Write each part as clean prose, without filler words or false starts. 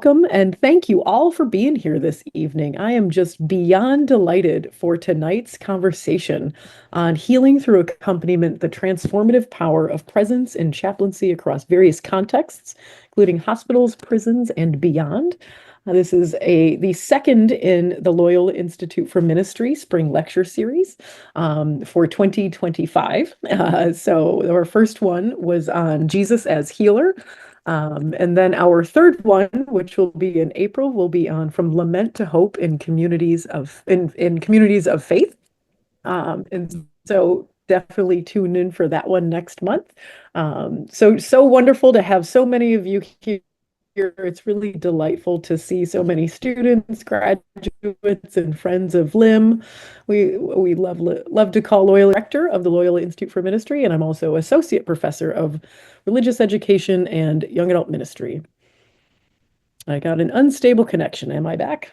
welcome and thank you all for being here this evening. I am just beyond delighted for tonight's conversation on healing through accompaniment, the transformative power of presence and chaplaincy across various contexts, including hospitals, prisons, and beyond. This is the second in the Loyola Institute for Ministry Spring Lecture Series for 2025. So our first one was on Jesus as healer. And then our third one, which will be in April, will be on from lament to hope in communities of faith. And so definitely tune in for that one next month. So wonderful to have so many of you here. It's really delightful to see so many students, graduates, and friends of LIM. We love to call Loyola Rector of the Loyola Institute for Ministry, and I'm also Associate Professor of Religious Education and Young Adult Ministry. I got an unstable connection. Am I back?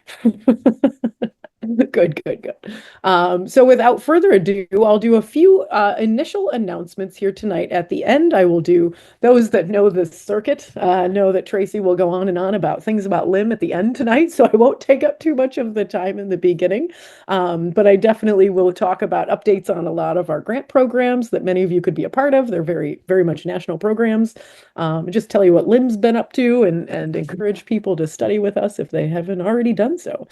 Good, good, good. So without further ado, I'll do a few initial announcements here tonight. At the end, I will do those that know the circuit, know that Tracey will go on and on about things about LIM at the end tonight, so I won't take up too much of the time in the beginning. But I definitely will talk about updates on a lot of our grant programs that many of you could be a part of. They're very, very much national programs. Just tell you what LIM's been up to and encourage people to study with us if they haven't already done so.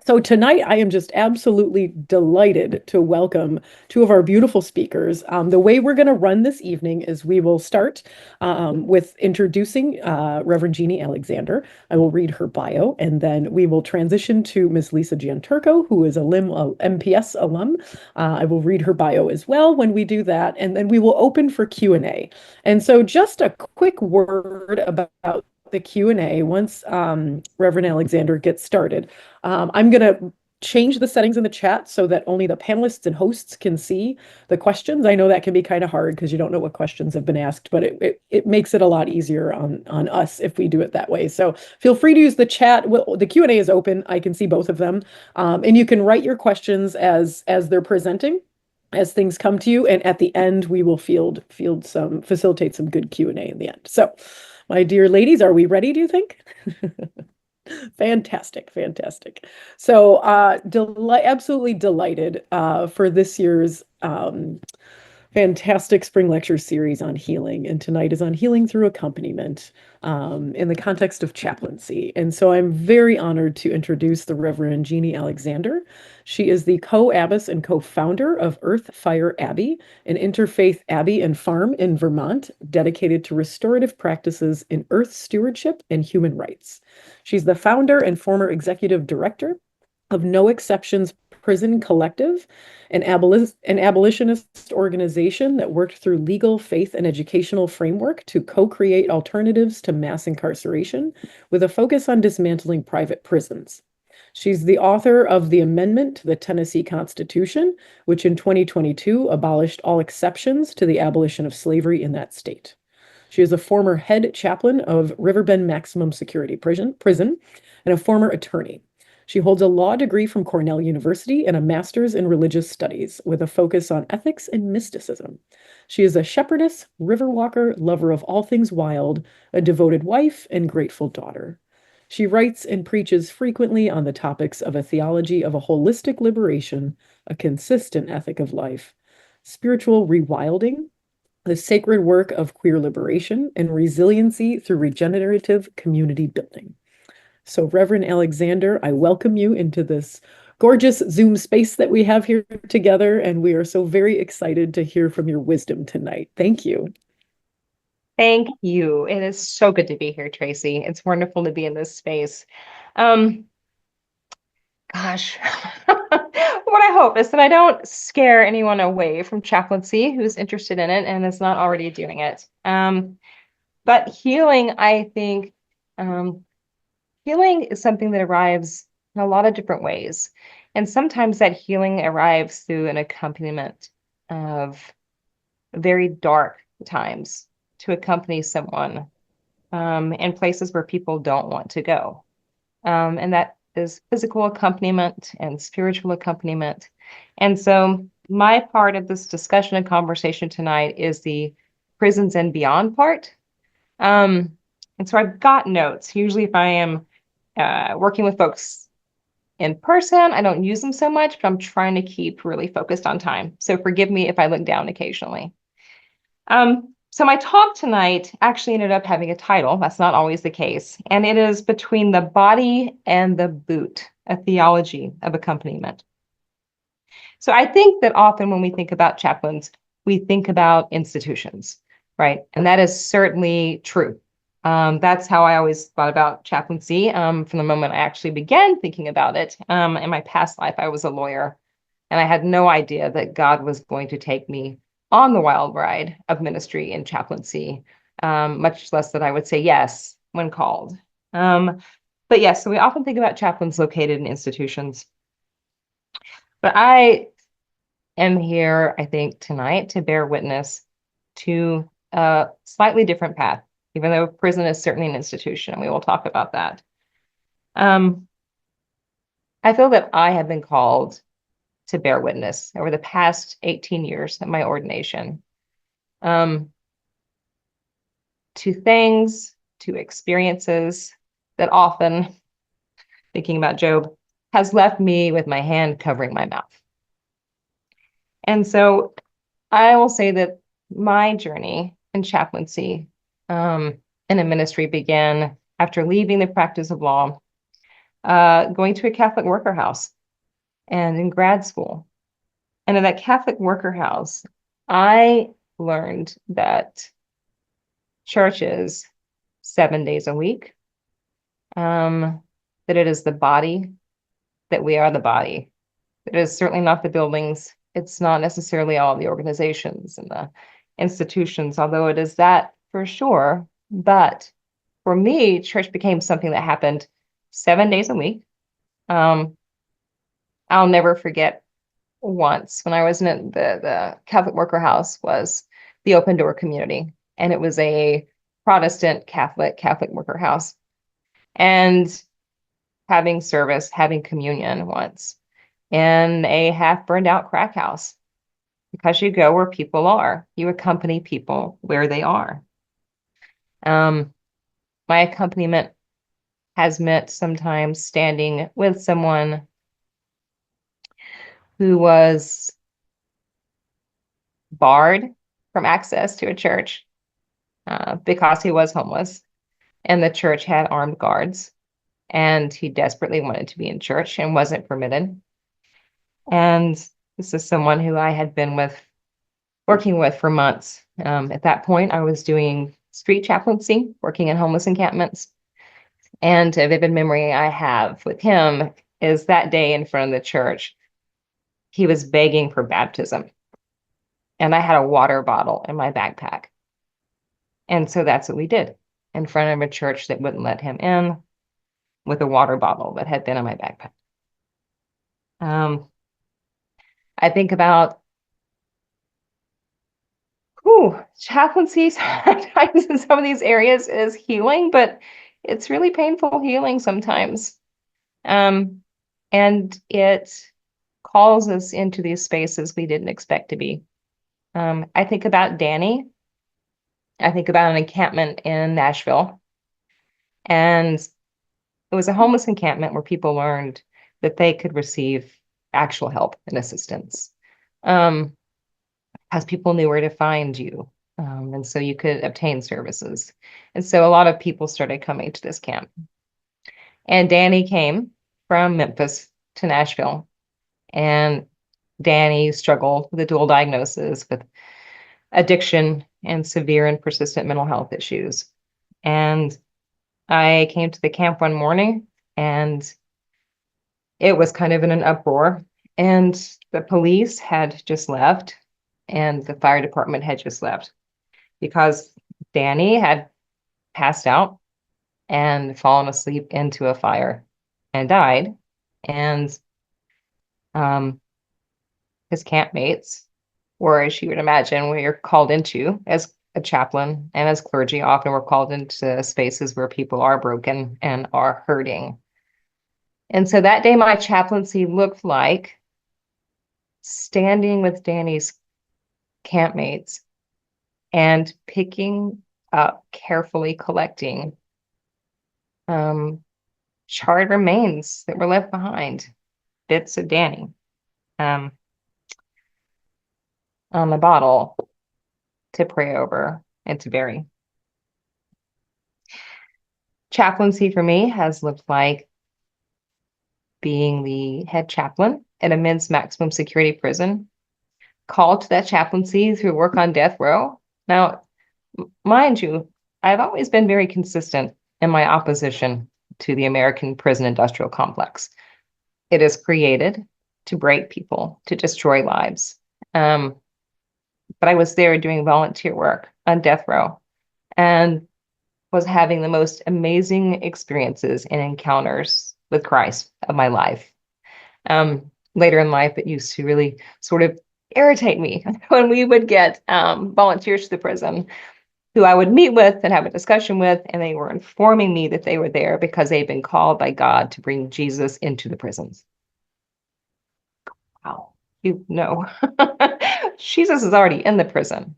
So tonight, I am just absolutely delighted to welcome two of our beautiful speakers. The way we're going to run this evening is we will start with introducing Reverend Jeannie Alexander. I will read her bio, and then we will transition to Ms. Lisa Gianturco, who is a M.P.S alum. I will read her bio as well when we do that, and then we will open for Q&A. And so just a quick word about the Q&A once Reverend Alexander gets started. I'm going to change the settings in the chat so that only the panelists and hosts can see the questions. I know that can be kind of hard because you don't know what questions have been asked, but it makes it a lot easier on us if we do it that way. So feel free to use the chat. Well, the Q&A is open. I can see both of them. And you can write your questions as they're presenting, as things come to you. And at the end, we will facilitate some good Q&A in the end. So my dear ladies, are we ready, do you think? Fantastic, fantastic. So absolutely delighted for this year's fantastic spring lecture series on healing. And tonight is on healing through accompaniment in the context of chaplaincy. And so I'm very honored to introduce the Reverend Jeannie Alexander. She is the co-abbess and co-founder of Earth Fire Abbey, an interfaith abbey and farm in Vermont dedicated to restorative practices in earth stewardship and human rights. She's the founder and former executive director of No Exceptions Prison Collective, an abolitionist organization that worked through legal, faith, and educational framework to co-create alternatives to mass incarceration with a focus on dismantling private prisons. She's the author of the amendment to the Tennessee Constitution, which in 2022 abolished all exceptions to the abolition of slavery in that state. She is a former head chaplain of Riverbend Maximum Security Prison and a former attorney. She holds a law degree from Cornell University and a master's in religious studies with a focus on ethics and mysticism. She is a shepherdess, river walker, lover of all things wild, a devoted wife, and grateful daughter. She writes and preaches frequently on the topics of a theology of a holistic liberation, a consistent ethic of life, spiritual rewilding, the sacred work of queer liberation, and resiliency through regenerative community building. So, Reverend Alexander, I welcome you into this gorgeous Zoom space that we have here together, and we are so very excited to hear from your wisdom tonight. Thank you. Thank you. It is so good to be here, Tracey. It's wonderful to be in this space. Gosh, what I hope is that I don't scare anyone away from chaplaincy who's interested in it and is not already doing it. But healing, I think, healing is something that arrives in a lot of different ways. And sometimes that healing arrives through an accompaniment of very dark times to accompany someone in places where people don't want to go. And that is physical accompaniment and spiritual accompaniment. And so my part of this discussion and conversation tonight is the prisons and beyond part. And so I've got notes. Usually if I am working with folks in person, I don't use them so much, but I'm trying to keep really focused on time. So forgive me if I look down occasionally. So my talk tonight actually ended up having a title. That's not always the case. And it is Between the Body and the Boot, a Theology of Accompaniment. So I think that often when we think about chaplains, we think about institutions, right? And that is certainly true. That's how I always thought about chaplaincy from the moment I actually began thinking about it. In my past life, I was a lawyer, and I had no idea that God was going to take me on the wild ride of ministry and chaplaincy, much less that I would say yes when called. But yes, so we often think about chaplains located in institutions. But I am here, I think, tonight to bear witness to a slightly different path, even though prison is certainly an institution, and we will talk about that. I feel that I have been called to bear witness over the past 18 years of my ordination to things, to experiences that often, thinking about Job, has left me with my hand covering my mouth. And so I will say that my journey in chaplaincy and in ministry began after leaving the practice of law, going to a Catholic worker house and in grad school. And in that Catholic worker house, I learned that church is 7 days a week, that it is the body, that we are the body. It is certainly not the buildings. It's not necessarily all the organizations and the institutions, although it is that for sure. But for me, church became something that happened 7 days a week. I'll never forget once when I was in the Catholic worker house was the Open Door community. And it was a Protestant Catholic worker house. And having service, having communion once in a half burned out crack house, because you go where people are, you accompany people where they are. My accompaniment has meant sometimes standing with someone who was barred from access to a church because he was homeless, and the church had armed guards, and he desperately wanted to be in church and wasn't permitted. And this is someone who I had been working with for months. At that point, I was doing street chaplaincy, working in homeless encampments. And a vivid memory I have with him is that day in front of the church, he was begging for baptism. And I had a water bottle in my backpack. And so that's what we did in front of a church that wouldn't let him in with a water bottle that had been in my backpack. I think about chaplaincy sometimes in some of these areas is healing, but it's really painful healing sometimes. And it calls us into these spaces we didn't expect to be. I think about Danny. I think about an encampment in Nashville. And it was a homeless encampment where people learned that they could receive actual help and assistance. As people knew where to find you. And so you could obtain services. And so a lot of people started coming to this camp. And Danny came from Memphis to Nashville. And Danny struggled with a dual diagnosis with addiction and severe and persistent mental health issues. And I came to the camp one morning, and it was kind of in an uproar. And the police had just left, and the fire department had just left because Danny had passed out and fallen asleep into a fire and died. And his campmates were, as you would imagine, where you're called into as a chaplain and as clergy, often we're called into spaces where people are broken and are hurting. And so that day, my chaplaincy looked like standing with Danny's campmates and picking up, carefully collecting charred remains that were left behind, bits of Danny, um, on the bottle to pray over and to bury. Chaplaincy for me has looked like being the head chaplain at a men's maximum security prison, called to that chaplaincy through work on death row. Now, mind you, I've always been very consistent in my opposition to the American prison industrial complex. It is created to break people, to destroy lives. But I was there doing volunteer work on death row and was having the most amazing experiences and encounters with Christ of my life. Later in life, it used to really sort of irritate me when we would get volunteers to the prison who I would meet with and have a discussion with, and they were informing me that they were there because they'd been called by God to bring Jesus into the prisons. Wow, you know, Jesus is already in the prison.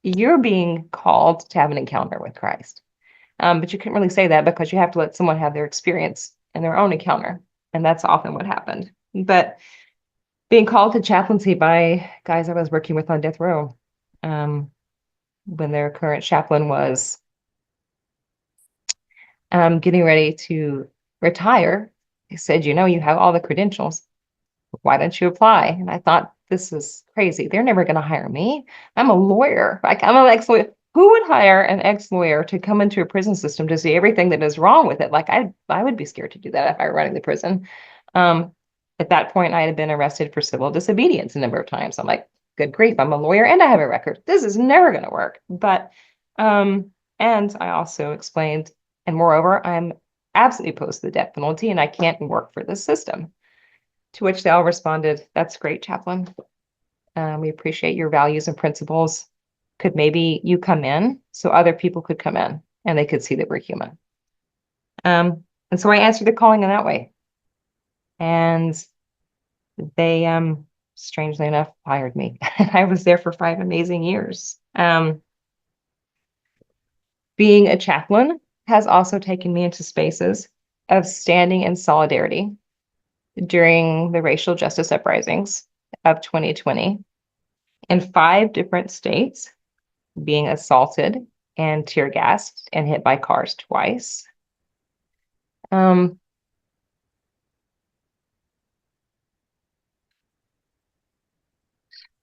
You're being called to have an encounter with Christ. But you couldn't really say that because you have to let someone have their experience and their own encounter. And that's often what happened. But being called to chaplaincy by guys I was working with on death row, when their current chaplain was getting ready to retire, they said, you know, you have all the credentials. Why don't you apply? And I thought, this is crazy. They're never going to hire me. I'm a lawyer. Like, I'm an ex-lawyer. Who would hire an ex-lawyer to come into a prison system to see everything that is wrong with it? Like, I would be scared to do that if I were running the prison. At that point, I had been arrested for civil disobedience a number of times. I'm like, good grief, I'm a lawyer and I have a record. This is never going to work. But, and I also explained, and moreover, I'm absolutely opposed to the death penalty and I can't work for this system. To which they all responded, that's great, chaplain. We appreciate your values and principles. Could maybe you come in so other people could come in and they could see that we're human? And so I answered the calling in that way. And they, strangely enough, hired me. And I was there for 5 amazing years. Being a chaplain has also taken me into spaces of standing in solidarity during the racial justice uprisings of 2020 in 5 different states, being assaulted and tear gassed and hit by cars twice.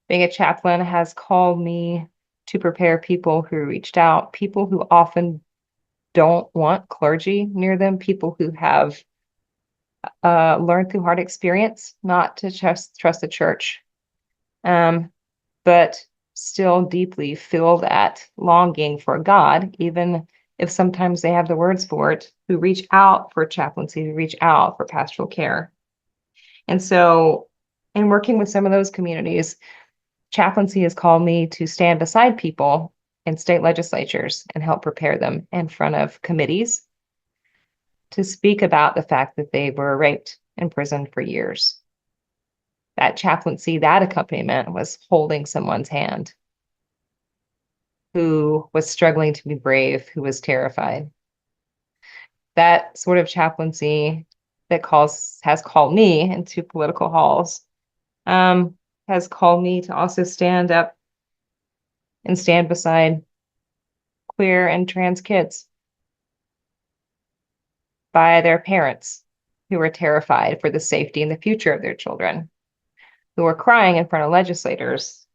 Being a chaplain has called me to prepare people who reached out, people who often don't want clergy near them, people who have learned through hard experience not to trust the church, but still deeply feel that longing for God, even if sometimes they have the words for it, who reach out for chaplaincy, who reach out for pastoral care. And so in working with some of those communities, chaplaincy has called me to stand beside people in state legislatures and help prepare them in front of committees to speak about the fact that they were raped in prison for years. That chaplaincy, that accompaniment was holding someone's hand who was struggling to be brave, who was terrified. That sort of chaplaincy that has called me into political halls, has called me to also stand up and stand beside queer and trans kids by their parents who were terrified for the safety and the future of their children, who were crying in front of legislators,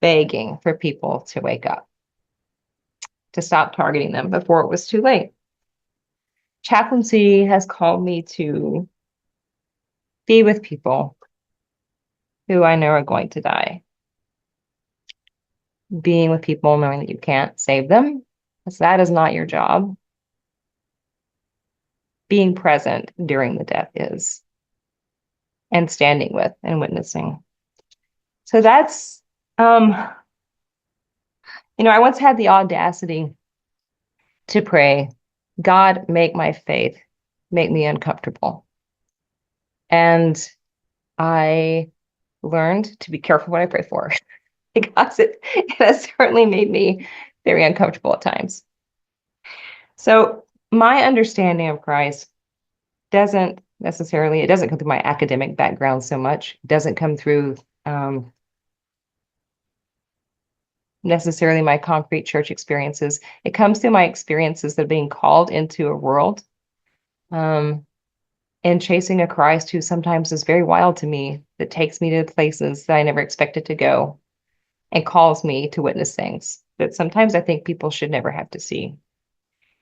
begging for people to wake up, to stop targeting them before it was too late. Chaplaincy has called me to be with people who I know are going to die. Being with people knowing that you can't save them, because that is not your job. Being present during the death is, and standing with and witnessing. So that's, I once had the audacity to pray, God, make my faith, make me uncomfortable. And I learned to be careful what I pray for because it has certainly made me very uncomfortable at times. So my understanding of Christ it doesn't come through my academic background so much. It doesn't come through necessarily my concrete church experiences. It comes through my experiences of being called into a world um, and chasing a Christ who sometimes is very wild to me, that takes me to places that I never expected to go and calls me to witness things that sometimes I think people should never have to see.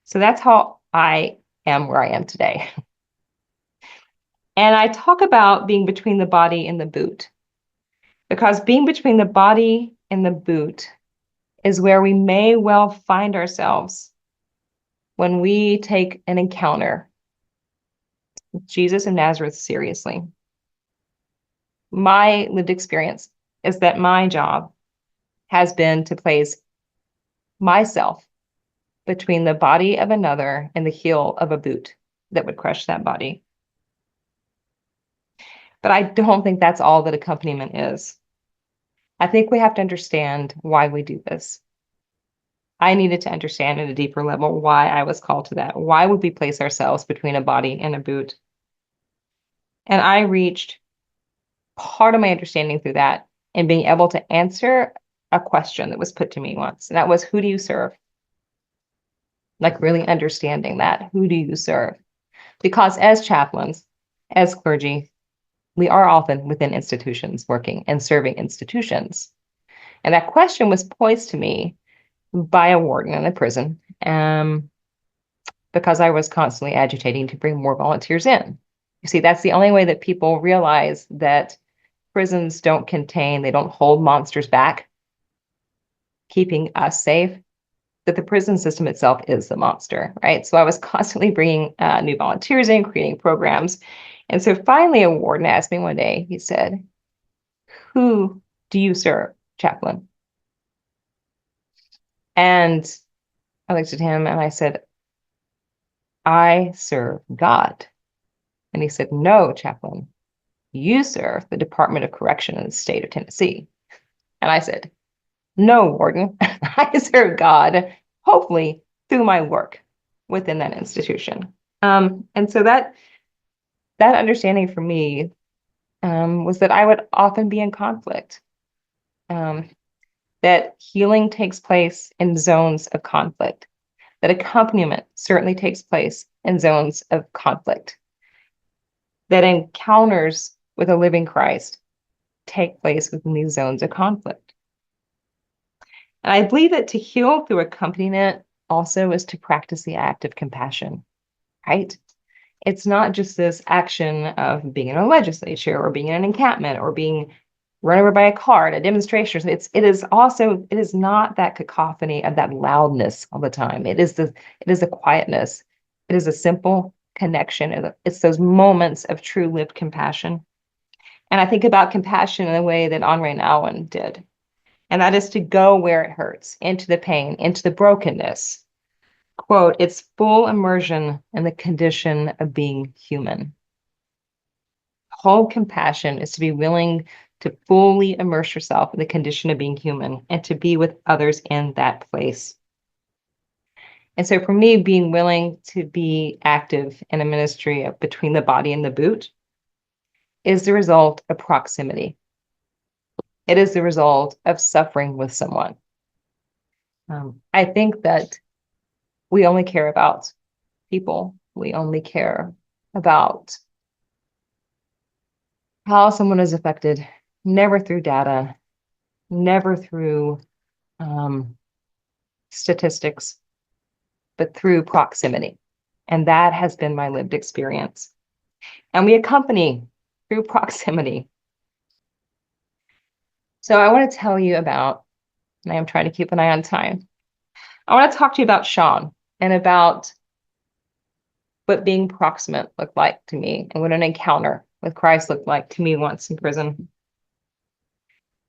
So that's how I am where I am today. And I talk about being between the body and the boot, because being between the body and the boot is where we may well find ourselves when we take an encounter with Jesus of Nazareth seriously. My lived experience is that my job has been to place myself between the body of another and the heel of a boot that would crush that body. But I don't think that's all that accompaniment is. I think we have to understand why we do this. I needed to understand at a deeper level why I was called to that. Why would we place ourselves between a body and a boot? And I reached part of my understanding through that and being able to answer a question that was put to me once. And that was, who do you serve? Like really understanding that. Who do you serve? Because as chaplains, as clergy, we are often within institutions working and serving institutions. And that question was posed to me by a warden in a prison because I was constantly agitating to bring more volunteers in. You see, that's the only way that people realize that prisons they don't hold monsters back, keeping us safe, that the prison system itself is the monster, right? So I was constantly bringing new volunteers in, creating programs. And so finally, a warden asked me one day, he said, who do you serve, chaplain? And I looked at him and I said, I serve God. And he said, no, chaplain, you serve the Department of Correction in the state of Tennessee. And I said, no, warden, I serve God, hopefully through my work within that institution. And so that understanding for me was that I would often be in conflict, that healing takes place in zones of conflict, that accompaniment certainly takes place in zones of conflict, that encounters with a living Christ take place within these zones of conflict. And I believe that to heal through accompaniment also is to practice the act of compassion, right? It's not just this action of being in a legislature or being in an encampment or being run over by a car at a demonstration. It is not that cacophony of that loudness all the time. It is the quietness. It is a simple connection. It's those moments of true lived compassion. And I think about compassion in the way that Henri Nouwen did. And that is to go where it hurts, into the pain, into the brokenness. Quote, it's full immersion in the condition of being human. Whole compassion is to be willing to fully immerse yourself in the condition of being human and to be with others in that place. And so for me, being willing to be active in a ministry of between the body and the boot is the result of proximity. It is the result of suffering with someone. I think that we only care about people. We only care about how someone is affected, never through data, never through statistics, but through proximity. And that has been my lived experience. And we accompany through proximity. So I want to tell you about, and I am trying to keep an eye on time. I want to talk to you about Sean and about what being proximate looked like to me and what an encounter with Christ looked like to me once in prison.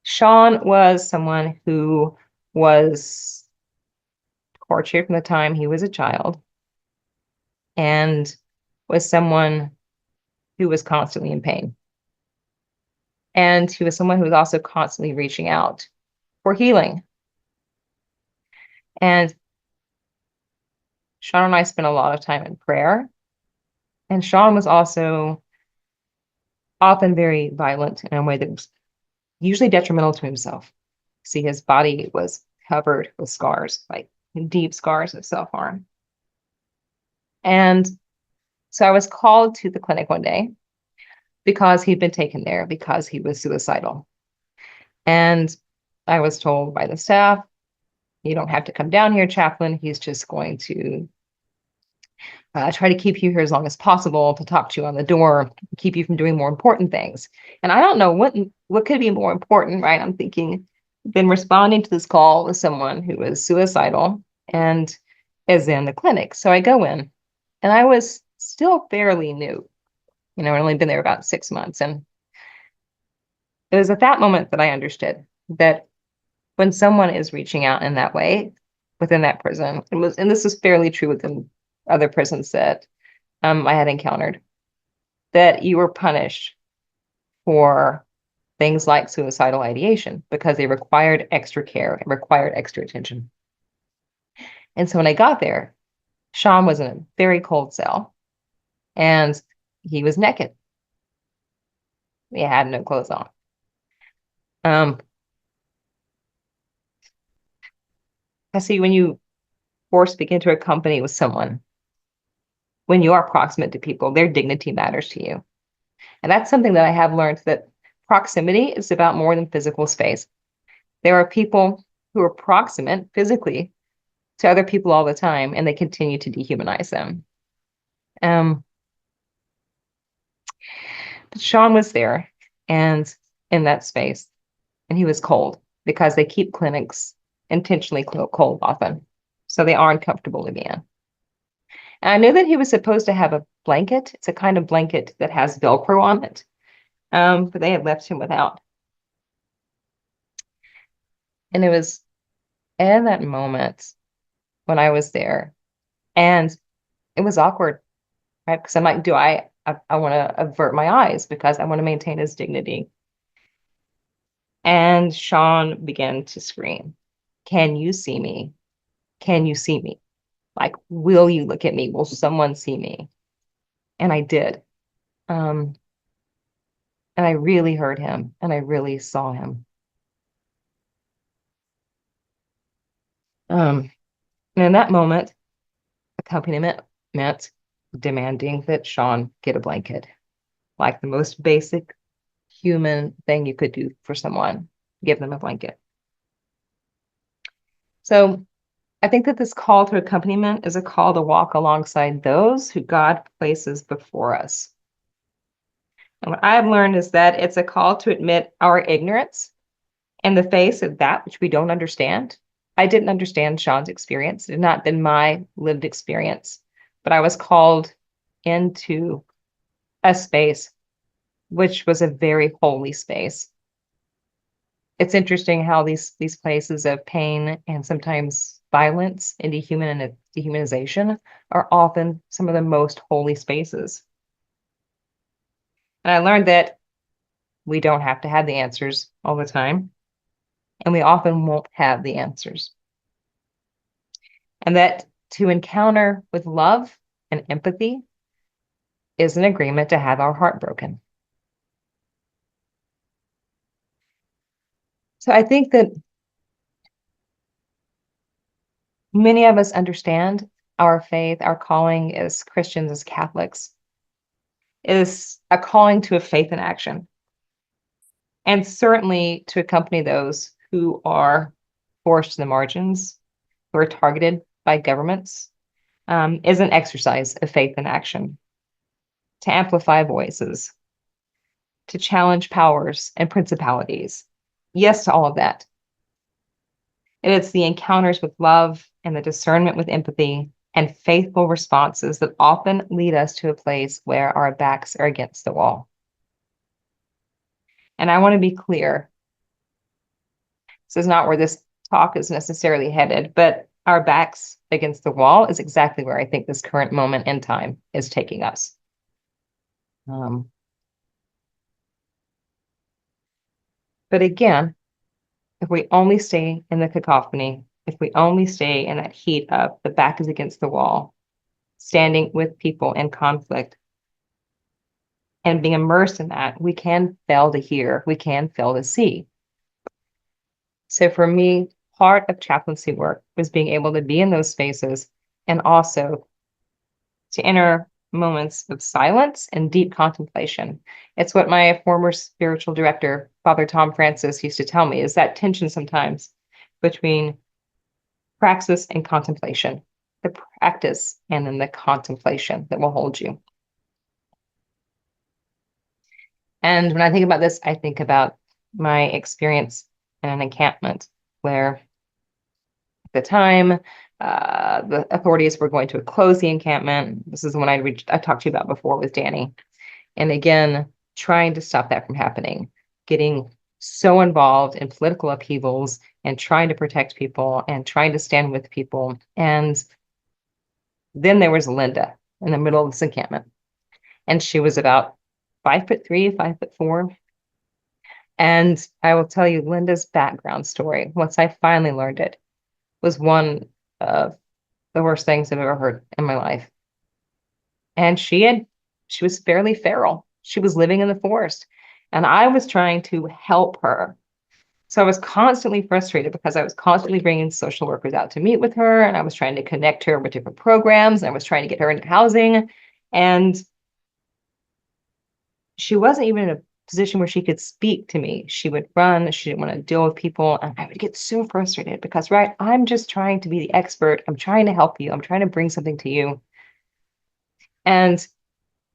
Sean was someone who was tortured from the time he was a child and was someone who was constantly in pain. And he was someone who was also constantly reaching out for healing. And Sean and I spent a lot of time in prayer. And Sean was also often very violent in a way that was usually detrimental to himself. See, his body was covered with scars, like deep scars of self-harm. And so I was called to the clinic one day because he'd been taken there because he was suicidal. And I was told by the staff, you don't have to come down here, chaplain. He's just going to try to keep you here as long as possible, to talk to you on the door, keep you from doing more important things. And I don't know what could be more important, right? I'm thinking, been responding to this call with someone who is suicidal and is in the clinic. So I go in, and I was still fairly new. I'd only been there about 6 months. And it was at that moment that I understood that when someone is reaching out in that way within that prison, and this is fairly true within other prisons that I had encountered, that you were punished for things like suicidal ideation because they required extra care and required extra attention. And so when I got there, Sean was in a very cold cell and he was naked. He had no clothes on. I see when you force speak into a company with someone, when you are proximate to people, their dignity matters to you. And that's something that I have learned, that proximity is about more than physical space. There are people who are proximate physically to other people all the time, and they continue to dehumanize them. But Sean was there and in that space, and he was cold because they keep clinics intentionally cold often. So they aren't comfortable to be in. And I knew that he was supposed to have a blanket. It's a kind of blanket that has Velcro on it. But they had left him without. And it was in that moment when I was there, and it was awkward, right? Because I'm like, I want to avert my eyes because I want to maintain his dignity. And Sean began to scream, "Can you see me? Can you see me? Like, will you look at me? Will someone see me?" And I did. Um, and I really heard him and I really saw him. And in that moment, accompaniment meant demanding that Sean get a blanket, like the most basic human thing you could do for someone, give them a blanket. So I think that this call to accompaniment is a call to walk alongside those who God places before us. And what I've learned is that it's a call to admit our ignorance in the face of that which we don't understand. I didn't understand Sean's experience. It had not been my lived experience, but I was called into a space which was a very holy space. It's interesting how these places of pain and sometimes violence and dehumanization are often some of the most holy spaces. And I learned that we don't have to have the answers all the time, and we often won't have the answers. And that to encounter with love and empathy is an agreement to have our heart broken. So I think that many of us understand our faith, our calling as Christians, as Catholics, is a calling to a faith in action, and certainly to accompany those who are forced to the margins, who are targeted by governments, is an exercise of faith in action, to amplify voices, to challenge powers and principalities. Yes to all of that. And it's the encounters with love and the discernment with empathy and faithful responses that often lead us to a place where our backs are against the wall. And I want to be clear, this is not where this talk is necessarily headed, but our backs against the wall is exactly where I think this current moment in time is taking us. But again, if we only stay in the cacophony if we only stay in that heat of the back is against the wall, standing with people in conflict and being immersed in that, we can fail to hear, we can fail to see. So for me, part of chaplaincy work was being able to be in those spaces and also to enter moments of silence and deep contemplation. It's what my former spiritual director, Father Tom Francis, used to tell me, is that tension sometimes between praxis and contemplation, the practice and then the contemplation that will hold you. And when I think about this, I think about my experience in an encampment where at the time, the authorities were going to close the encampment. This is the one I talked to you about before with Danny. And again, trying to stop that from happening, getting so involved in political upheavals and trying to protect people and trying to stand with people. And then there was Linda in the middle of this encampment. And she was about 5'3", 5'4". And I will tell you Linda's background story, once I finally learned it, was one of the worst things I've ever heard in my life. And she was fairly feral. She was living in the forest. And I was trying to help her. So I was constantly frustrated because I was constantly bringing social workers out to meet with her, and I was trying to connect her with different programs, and I was trying to get her into housing. And she wasn't even in a position where she could speak to me. She would run, she didn't want to deal with people, and I would get so frustrated because, right, I'm just trying to be the expert. I'm trying to help you. I'm trying to bring something to you. And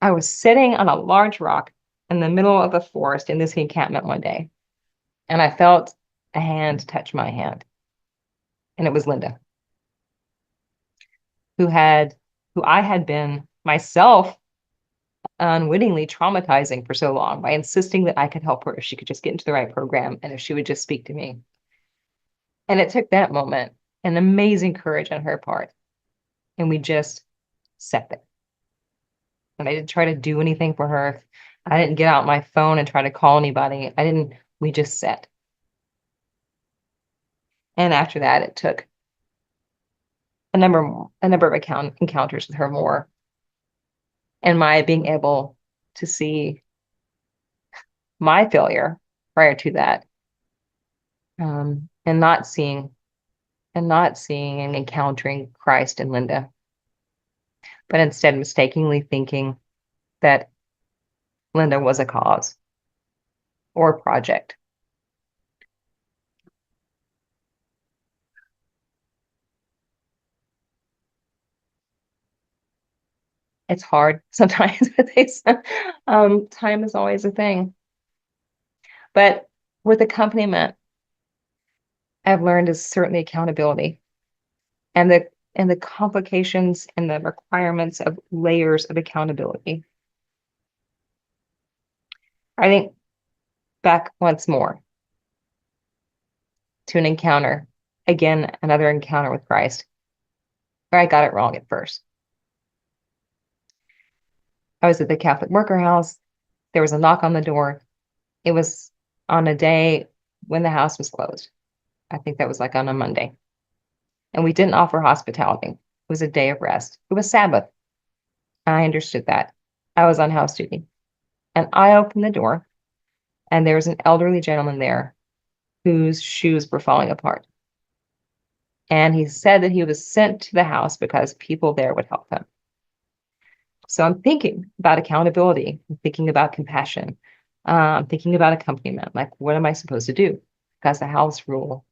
I was sitting on a large rock in the middle of a forest in this encampment one day, and I felt a hand touch my hand. And it was Linda, who I had been myself unwittingly traumatizing for so long by insisting that I could help her if she could just get into the right program and if she would just speak to me. And it took that moment, an amazing courage on her part. And we just sat there. And I didn't try to do anything for her. I didn't get out my phone and try to call anybody. We just sat. And after that, it took a number of encounters with her more. And my being able to see my failure prior to that, and not seeing and encountering Christ in Linda, but instead mistakenly thinking that Linda was a cause or a project. It's hard sometimes with this. Time is always a thing. But with accompaniment, I've learned is certainly accountability and the complications and the requirements of layers of accountability. I think back once more to an encounter, again, another encounter with Christ, where I got it wrong at first. I was at the Catholic worker house. There was a knock on the door. It was on a day when the house was closed. I think that was like on a Monday. And we didn't offer hospitality. It was a day of rest. It was Sabbath. I understood that. I was on house duty. And I opened the door, and there was an elderly gentleman there whose shoes were falling apart. And he said that he was sent to the house because people there would help him. So I'm thinking about accountability. I'm thinking about compassion. I'm thinking about accompaniment. Like, what am I supposed to do? Because the house rule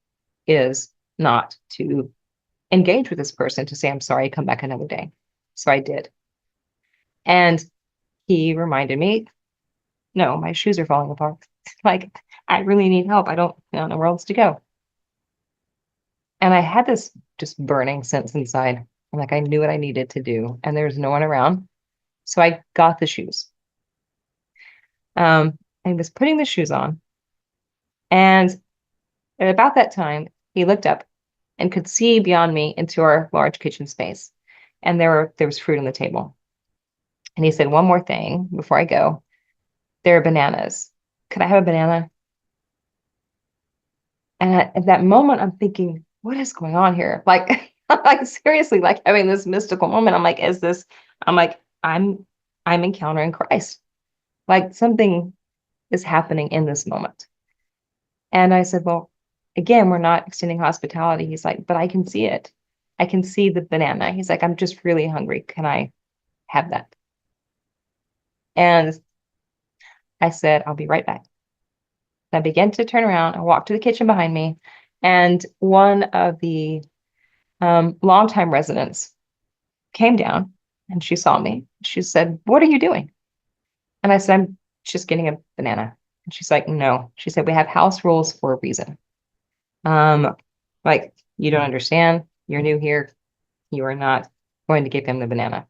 is not to engage with this person, to say, I'm sorry, come back another day. So I did. And he reminded me, no, my shoes are falling apart. Like, I really need help. I don't know where else to go. And I had this just burning sense inside. Like, I knew what I needed to do, and there was no one around. So I got the shoes. I was putting the shoes on. And at about that time, he looked up and could see beyond me into our large kitchen space. And there was fruit on the table. And he said, one more thing before I go. There are bananas. Could I have a banana? And at that moment, I'm thinking, what is going on here? Like, like seriously, like having this mystical moment. I'm like, I'm like, I'm encountering Christ. Like something is happening in this moment. And I said, well, again, we're not extending hospitality. He's like, but I can see it. I can see the banana. He's like, I'm just really hungry. Can I have that? And I said, I'll be right back. And I began to turn around and walk to the kitchen behind me. And one of the longtime residents came down and she saw me. She said, what are you doing? And I said, I'm just getting a banana. And she's like, no. She said, we have house rules for a reason. Um, like, you don't understand. You're new here. You are not going to give him the banana.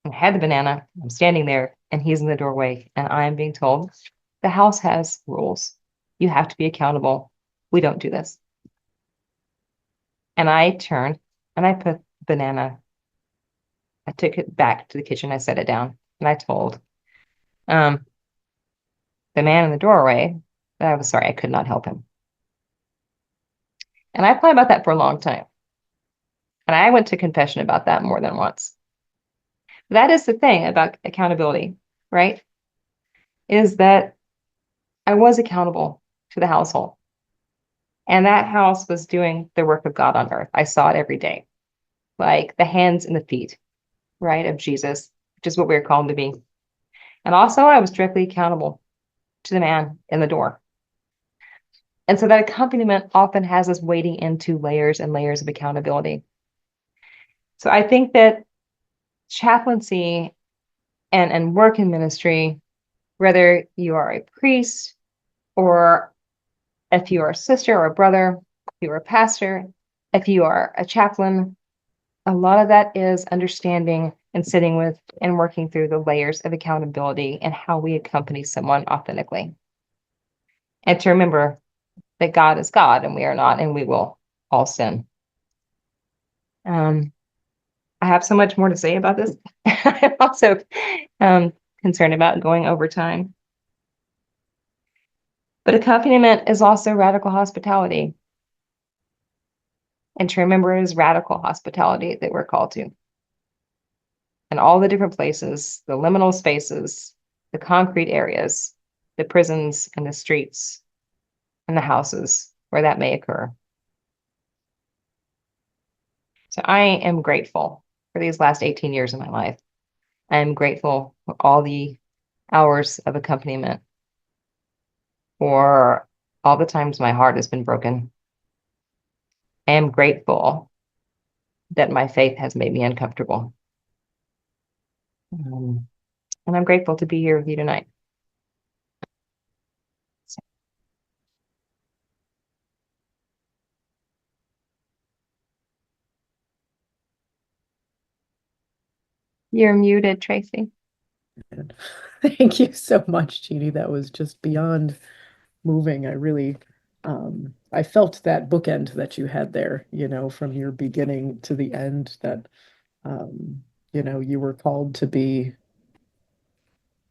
And I had the banana. I'm standing there and he's in the doorway. And I am being told the house has rules. You have to be accountable. We don't do this. And I turned and I put the banana, I took it back to the kitchen. I set it down and I told um, the man in the doorway that I was sorry I could not help him. And I thought about that for a long time. And I went to confession about that more than once. That is the thing about accountability, right? Is that I was accountable to the household. And that house was doing the work of God on earth. I saw it every day, like the hands and the feet, right, of Jesus, which is what we're called to be. And also, I was directly accountable to the man in the door. And so that accompaniment often has us wading into layers and layers of accountability. So I think that chaplaincy and work in ministry, whether you are a priest or if you are a sister or a brother, if you are a pastor, if you are a chaplain, a lot of that is understanding and sitting with and working through the layers of accountability and how we accompany someone authentically. And to remember that God is God and we are not, and we will all sin. I have so much more to say about this. I'm also concerned about going over time. But accompaniment is also radical hospitality. And to remember it is radical hospitality that we're called to. And all the different places, the liminal spaces, the concrete areas, the prisons and the streets and the houses where that may occur. So I am grateful for these last 18 years of my life. I am grateful for all the hours of accompaniment, for all the times my heart has been broken. I am grateful that my faith has made me uncomfortable. And I'm grateful to be here with you tonight. You're muted, Tracey. And thank you so much, Jeannie. That was just beyond moving. I really, I felt that bookend that you had there, from your beginning to the end, that, you were called to be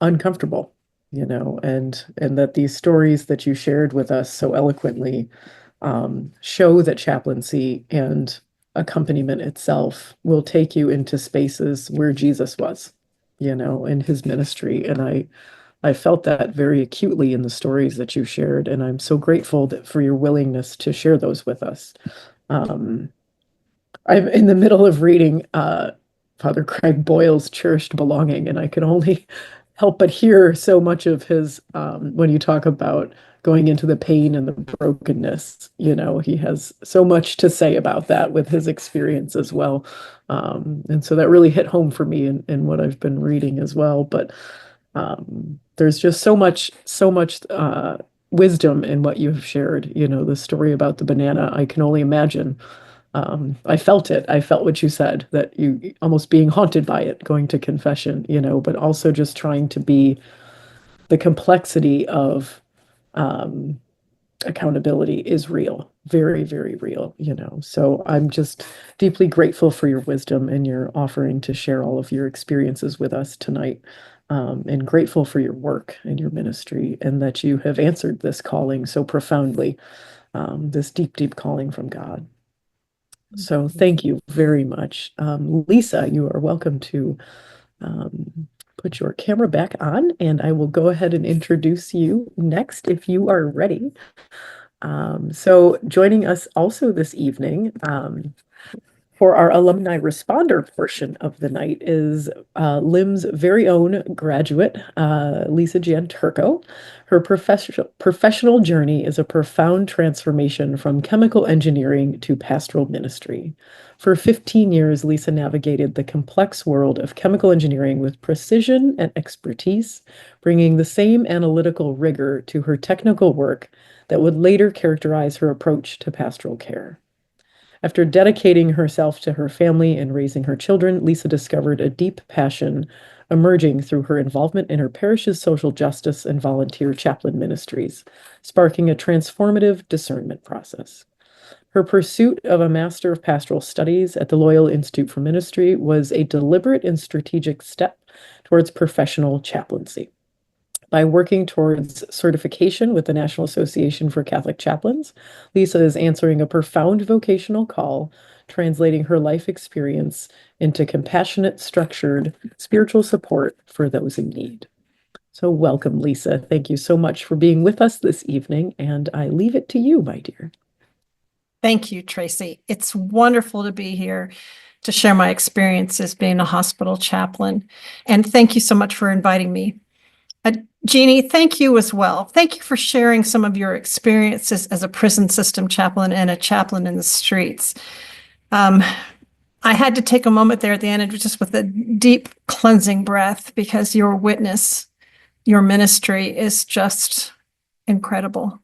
uncomfortable, and that these stories that you shared with us so eloquently show that chaplaincy and accompaniment itself will take you into spaces where Jesus was, in his ministry. And I felt that very acutely in the stories that you shared, and I'm so grateful for your willingness to share those with us. Um, I'm in the middle of reading Father Craig Boyle's Cherished Belonging, and I can only help but hear so much of his when you talk about going into the pain and the brokenness. He has so much to say about that with his experience as well. And so that really hit home for me in what I've been reading as well. But there's just so much wisdom in what you've shared. The story about the banana, I can only imagine. I felt it. I felt what you said, that you almost being haunted by it, going to confession, but also just trying to be the complexity of accountability is real, very, very real. So I'm just deeply grateful for your wisdom and your offering to share all of your experiences with us tonight. And grateful for your work and your ministry, and that you have answered this calling so profoundly, this deep, deep calling from God. So thank you very much. Lisa, you are welcome to put your camera back on, and I will go ahead and introduce you next if you are ready. So joining us also this evening, for our alumni responder portion of the night is LIM's very own graduate, Lisa Gianturco. Her professional journey is a profound transformation from chemical engineering to pastoral ministry. For 15 years, Lisa navigated the complex world of chemical engineering with precision and expertise, bringing the same analytical rigor to her technical work that would later characterize her approach to pastoral care. After dedicating herself to her family and raising her children, Lisa discovered a deep passion emerging through her involvement in her parish's social justice and volunteer chaplain ministries, sparking a transformative discernment process. Her pursuit of a Master of Pastoral Studies at the Loyola Institute for Ministry was a deliberate and strategic step towards professional chaplaincy. By working towards certification with the National Association for Catholic Chaplains, Lisa is answering a profound vocational call, translating her life experience into compassionate, structured spiritual support for those in need. So, welcome, Lisa. Thank you so much for being with us this evening, and I leave it to you, my dear. Thank you, Tracey. It's wonderful to be here to share my experiences being a hospital chaplain. And thank you so much for inviting me. Jeannie, thank you as well. Thank you for sharing some of your experiences as a prison system chaplain and a chaplain in the streets. I had to take a moment there at the end, just with a deep cleansing breath, because your witness, your ministry is just incredible.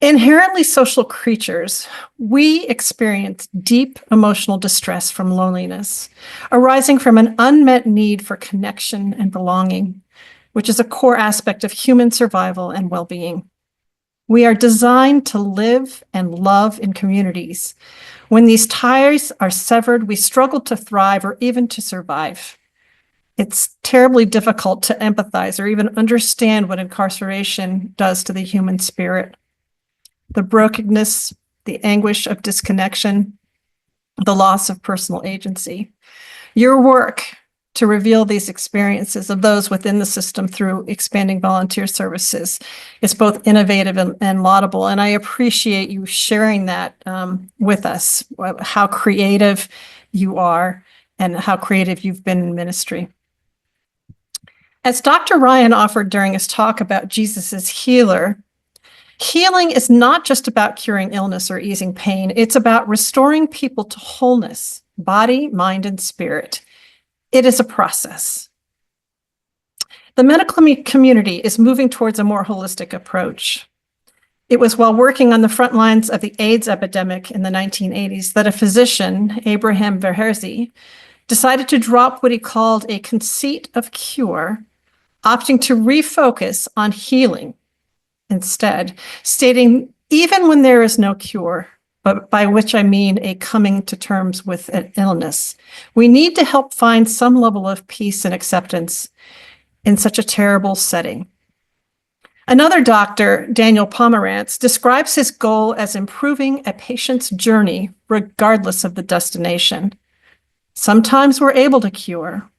Inherently social creatures, we experience deep emotional distress from loneliness, arising from an unmet need for connection and belonging, which is a core aspect of human survival and well-being. We are designed to live and love in communities. When these ties are severed, we struggle to thrive or even to survive. It's terribly difficult to empathize or even understand what incarceration does to the human spirit. The brokenness, the anguish of disconnection, the loss of personal agency. Your work to reveal these experiences of those within the system through expanding volunteer services is both innovative and laudable. And I appreciate you sharing that with us, how creative you are and how creative you've been in ministry. As Dr. Ryan offered during his talk about Jesus as healer, healing is not just about curing illness or easing pain. It's about restoring people to wholeness, body, mind, and spirit. It is a process. The medical community is moving towards a more holistic approach. It was while working on the front lines of the AIDS epidemic in the 1980s that a physician, Abraham Verheerse, decided to drop what he called a conceit of cure, opting to refocus on healing instead, stating, even when there is no cure, but by which I mean a coming to terms with an illness, we need to help find some level of peace and acceptance in such a terrible setting. Another doctor, Daniel Pomerantz, describes his goal as improving a patient's journey regardless of the destination. Sometimes we're able to cure.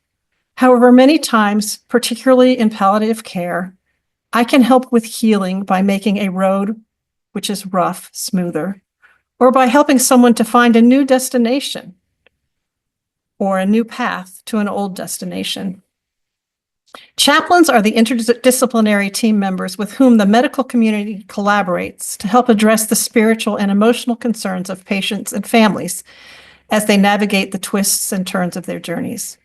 However, many times, particularly in palliative care, I can help with healing by making a road which is rough smoother, or by helping someone to find a new destination or a new path to an old destination. Chaplains are the interdisciplinary team members with whom the medical community collaborates to help address the spiritual and emotional concerns of patients and families as they navigate the twists and turns of their journeys.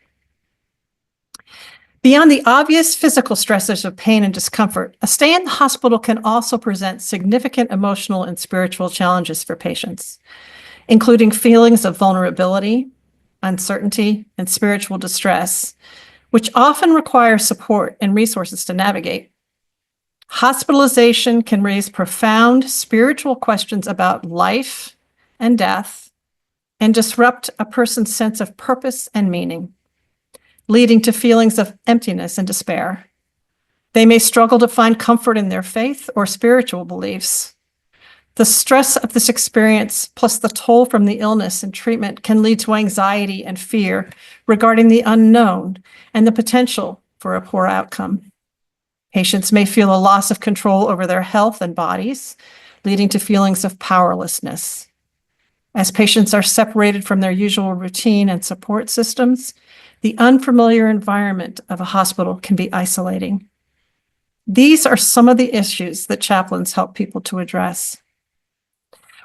Beyond the obvious physical stressors of pain and discomfort, a stay in the hospital can also present significant emotional and spiritual challenges for patients, including feelings of vulnerability, uncertainty, and spiritual distress, which often require support and resources to navigate. Hospitalization can raise profound spiritual questions about life and death and disrupt a person's sense of purpose and meaning, leading to feelings of emptiness and despair. They may struggle to find comfort in their faith or spiritual beliefs. The stress of this experience, plus the toll from the illness and treatment, can lead to anxiety and fear regarding the unknown and the potential for a poor outcome. Patients may feel a loss of control over their health and bodies, leading to feelings of powerlessness. As patients are separated from their usual routine and support systems, the unfamiliar environment of a hospital can be isolating. These are some of the issues that chaplains help people to address.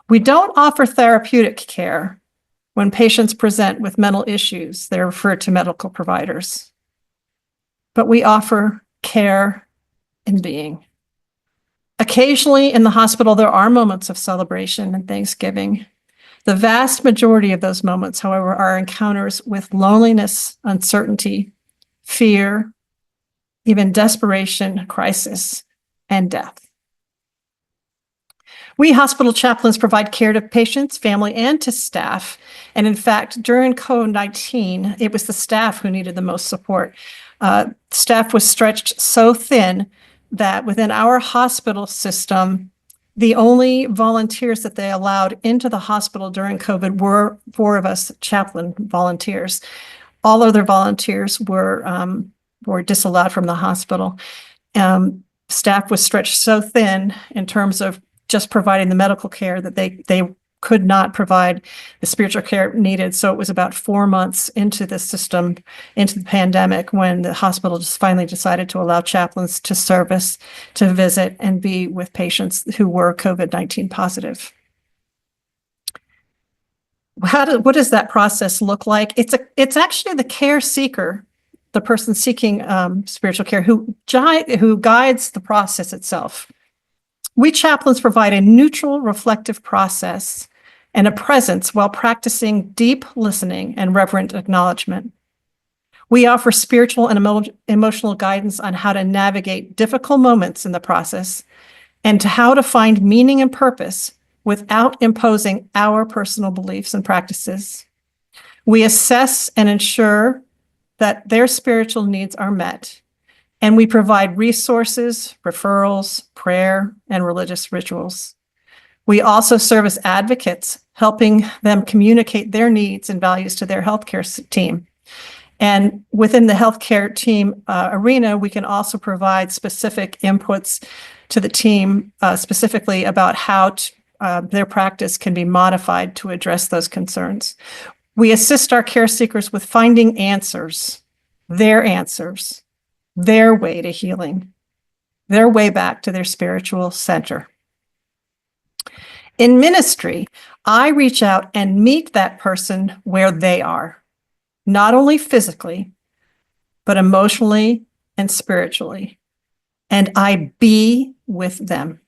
We don't offer therapeutic care. When patients present with mental issues, they're referred to medical providers. But we offer care in being. Occasionally in the hospital, there are moments of celebration and thanksgiving. The vast majority of those moments, however, are encounters with loneliness, uncertainty, fear, even desperation, crisis, and death. We hospital chaplains provide care to patients, family, and to staff. And in fact, during COVID-19, it was the staff who needed the most support. Staff was stretched so thin that within our hospital system, the only volunteers that they allowed into the hospital during COVID were 4 of us chaplain volunteers. All other volunteers were disallowed from the hospital. Staff was stretched so thin in terms of just providing the medical care that they could not provide the spiritual care needed. So it was about 4 months into the system, into the pandemic, when the hospital just finally decided to allow chaplains to service, to visit, and be with patients who were COVID-19 positive. What does that process look like? It's actually the care seeker, the person seeking spiritual care, who guides the process itself. We chaplains provide a neutral, reflective process and a presence while practicing deep listening and reverent acknowledgement. We offer spiritual and emotional guidance on how to navigate difficult moments in the process and to how to find meaning and purpose without imposing our personal beliefs and practices. We assess and ensure that their spiritual needs are met, and we provide resources, referrals, prayer, and religious rituals. We also serve as advocates, helping them communicate their needs and values to their healthcare team. And within the healthcare team arena, we can also provide specific inputs to the team, specifically about how their practice can be modified to address those concerns. We assist our care seekers with finding answers, their way to healing, their way back to their spiritual center. In ministry, I reach out and meet that person where they are, not only physically, but emotionally and spiritually, and I be with them.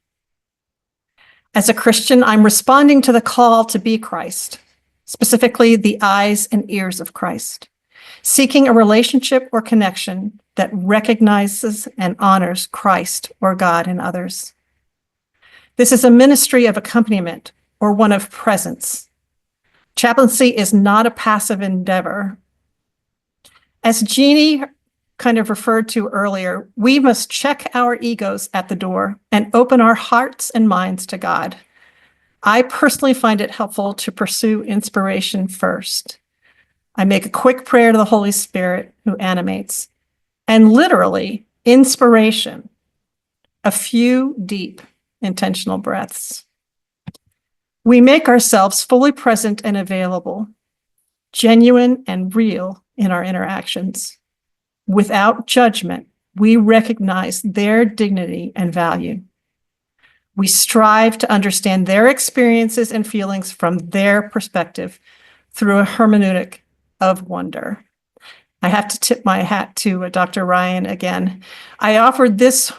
As a Christian, I'm responding to the call to be Christ, specifically the eyes and ears of Christ, seeking a relationship or connection that recognizes and honors Christ or God in others. This is a ministry of accompaniment or one of presence. Chaplaincy is not a passive endeavor. As Jeannie kind of referred to earlier, we must check our egos at the door and open our hearts and minds to God. I personally find it helpful to pursue inspiration first. I make a quick prayer to the Holy Spirit who animates, and literally inspiration, a few deep intentional breaths. We make ourselves fully present and available, genuine and real in our interactions. Without judgment, we recognize their dignity and value. We strive to understand their experiences and feelings from their perspective through a hermeneutic of wonder. I have to tip my hat to Dr. Ryan again. I offered this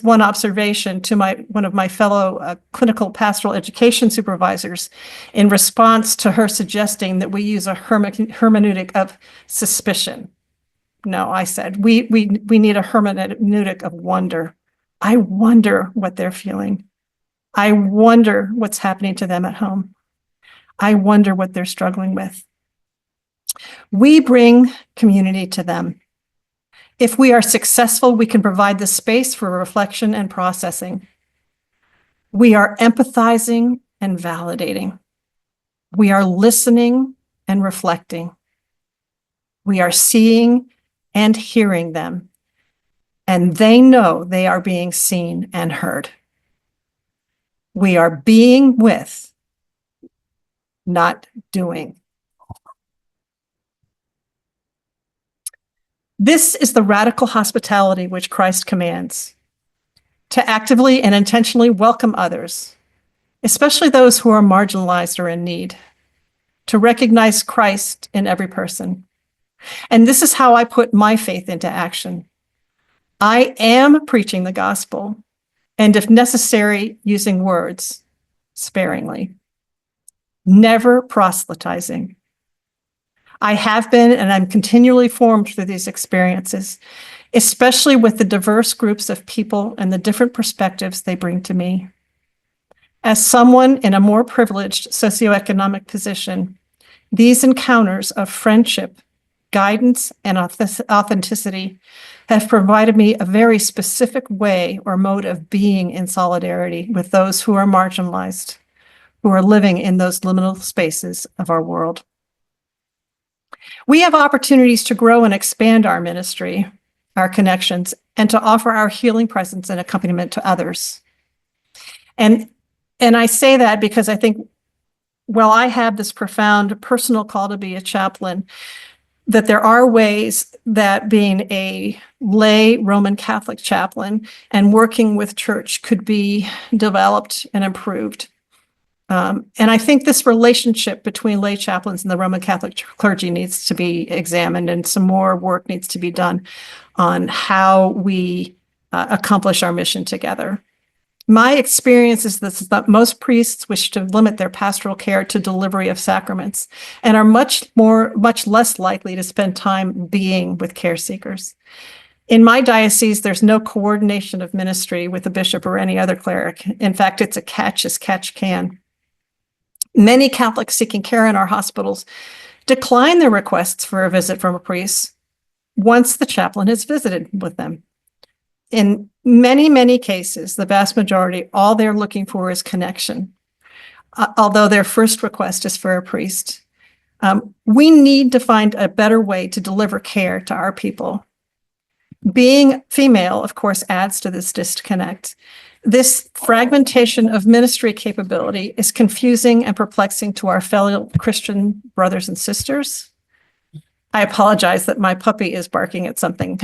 one observation to one of my fellow clinical pastoral education supervisors in response to her suggesting that we use a hermeneutic of suspicion. No, I said, we need a hermeneutic of wonder. I wonder what they're feeling. I wonder what's happening to them at home. I wonder what they're struggling with. We bring community to them. If we are successful, we can provide the space for reflection and processing. We are empathizing and validating. We are listening and reflecting. We are seeing and hearing them, and they know they are being seen and heard. We are being with, not doing. This is the radical hospitality which Christ commands, to actively and intentionally welcome others, especially those who are marginalized or in need, to recognize Christ in every person. And this is how I put my faith into action. I am preaching the gospel, and if necessary, using words sparingly, never proselytizing. I have been, and I'm continually formed through these experiences, especially with the diverse groups of people and the different perspectives they bring to me. As someone in a more privileged socioeconomic position, these encounters of friendship, guidance, and authenticity have provided me a very specific way or mode of being in solidarity with those who are marginalized, who are living in those liminal spaces of our world. We have opportunities to grow and expand our ministry, our connections, and to offer our healing presence and accompaniment to others. And I say that because I think, while I have this profound personal call to be a chaplain, that there are ways that being a lay Roman Catholic chaplain and working with church could be developed and improved. And I think this relationship between lay chaplains and the Roman Catholic clergy needs to be examined, and some more work needs to be done on how we accomplish our mission together. My experience is that most priests wish to limit their pastoral care to delivery of sacraments and are much less likely to spend time being with care seekers. In my diocese, there's no coordination of ministry with a bishop or any other cleric. In fact, it's a catch as catch can. Many Catholics seeking care in our hospitals decline their requests for a visit from a priest once the chaplain has visited with them. In many, many cases, the vast majority, all they're looking for is connection, although their first request is for a priest. We need to find a better way to deliver care to our people. Being female, of course, adds to this disconnect. This fragmentation of ministry capability is confusing and perplexing to our fellow Christian brothers and sisters. I apologize that my puppy is barking at something.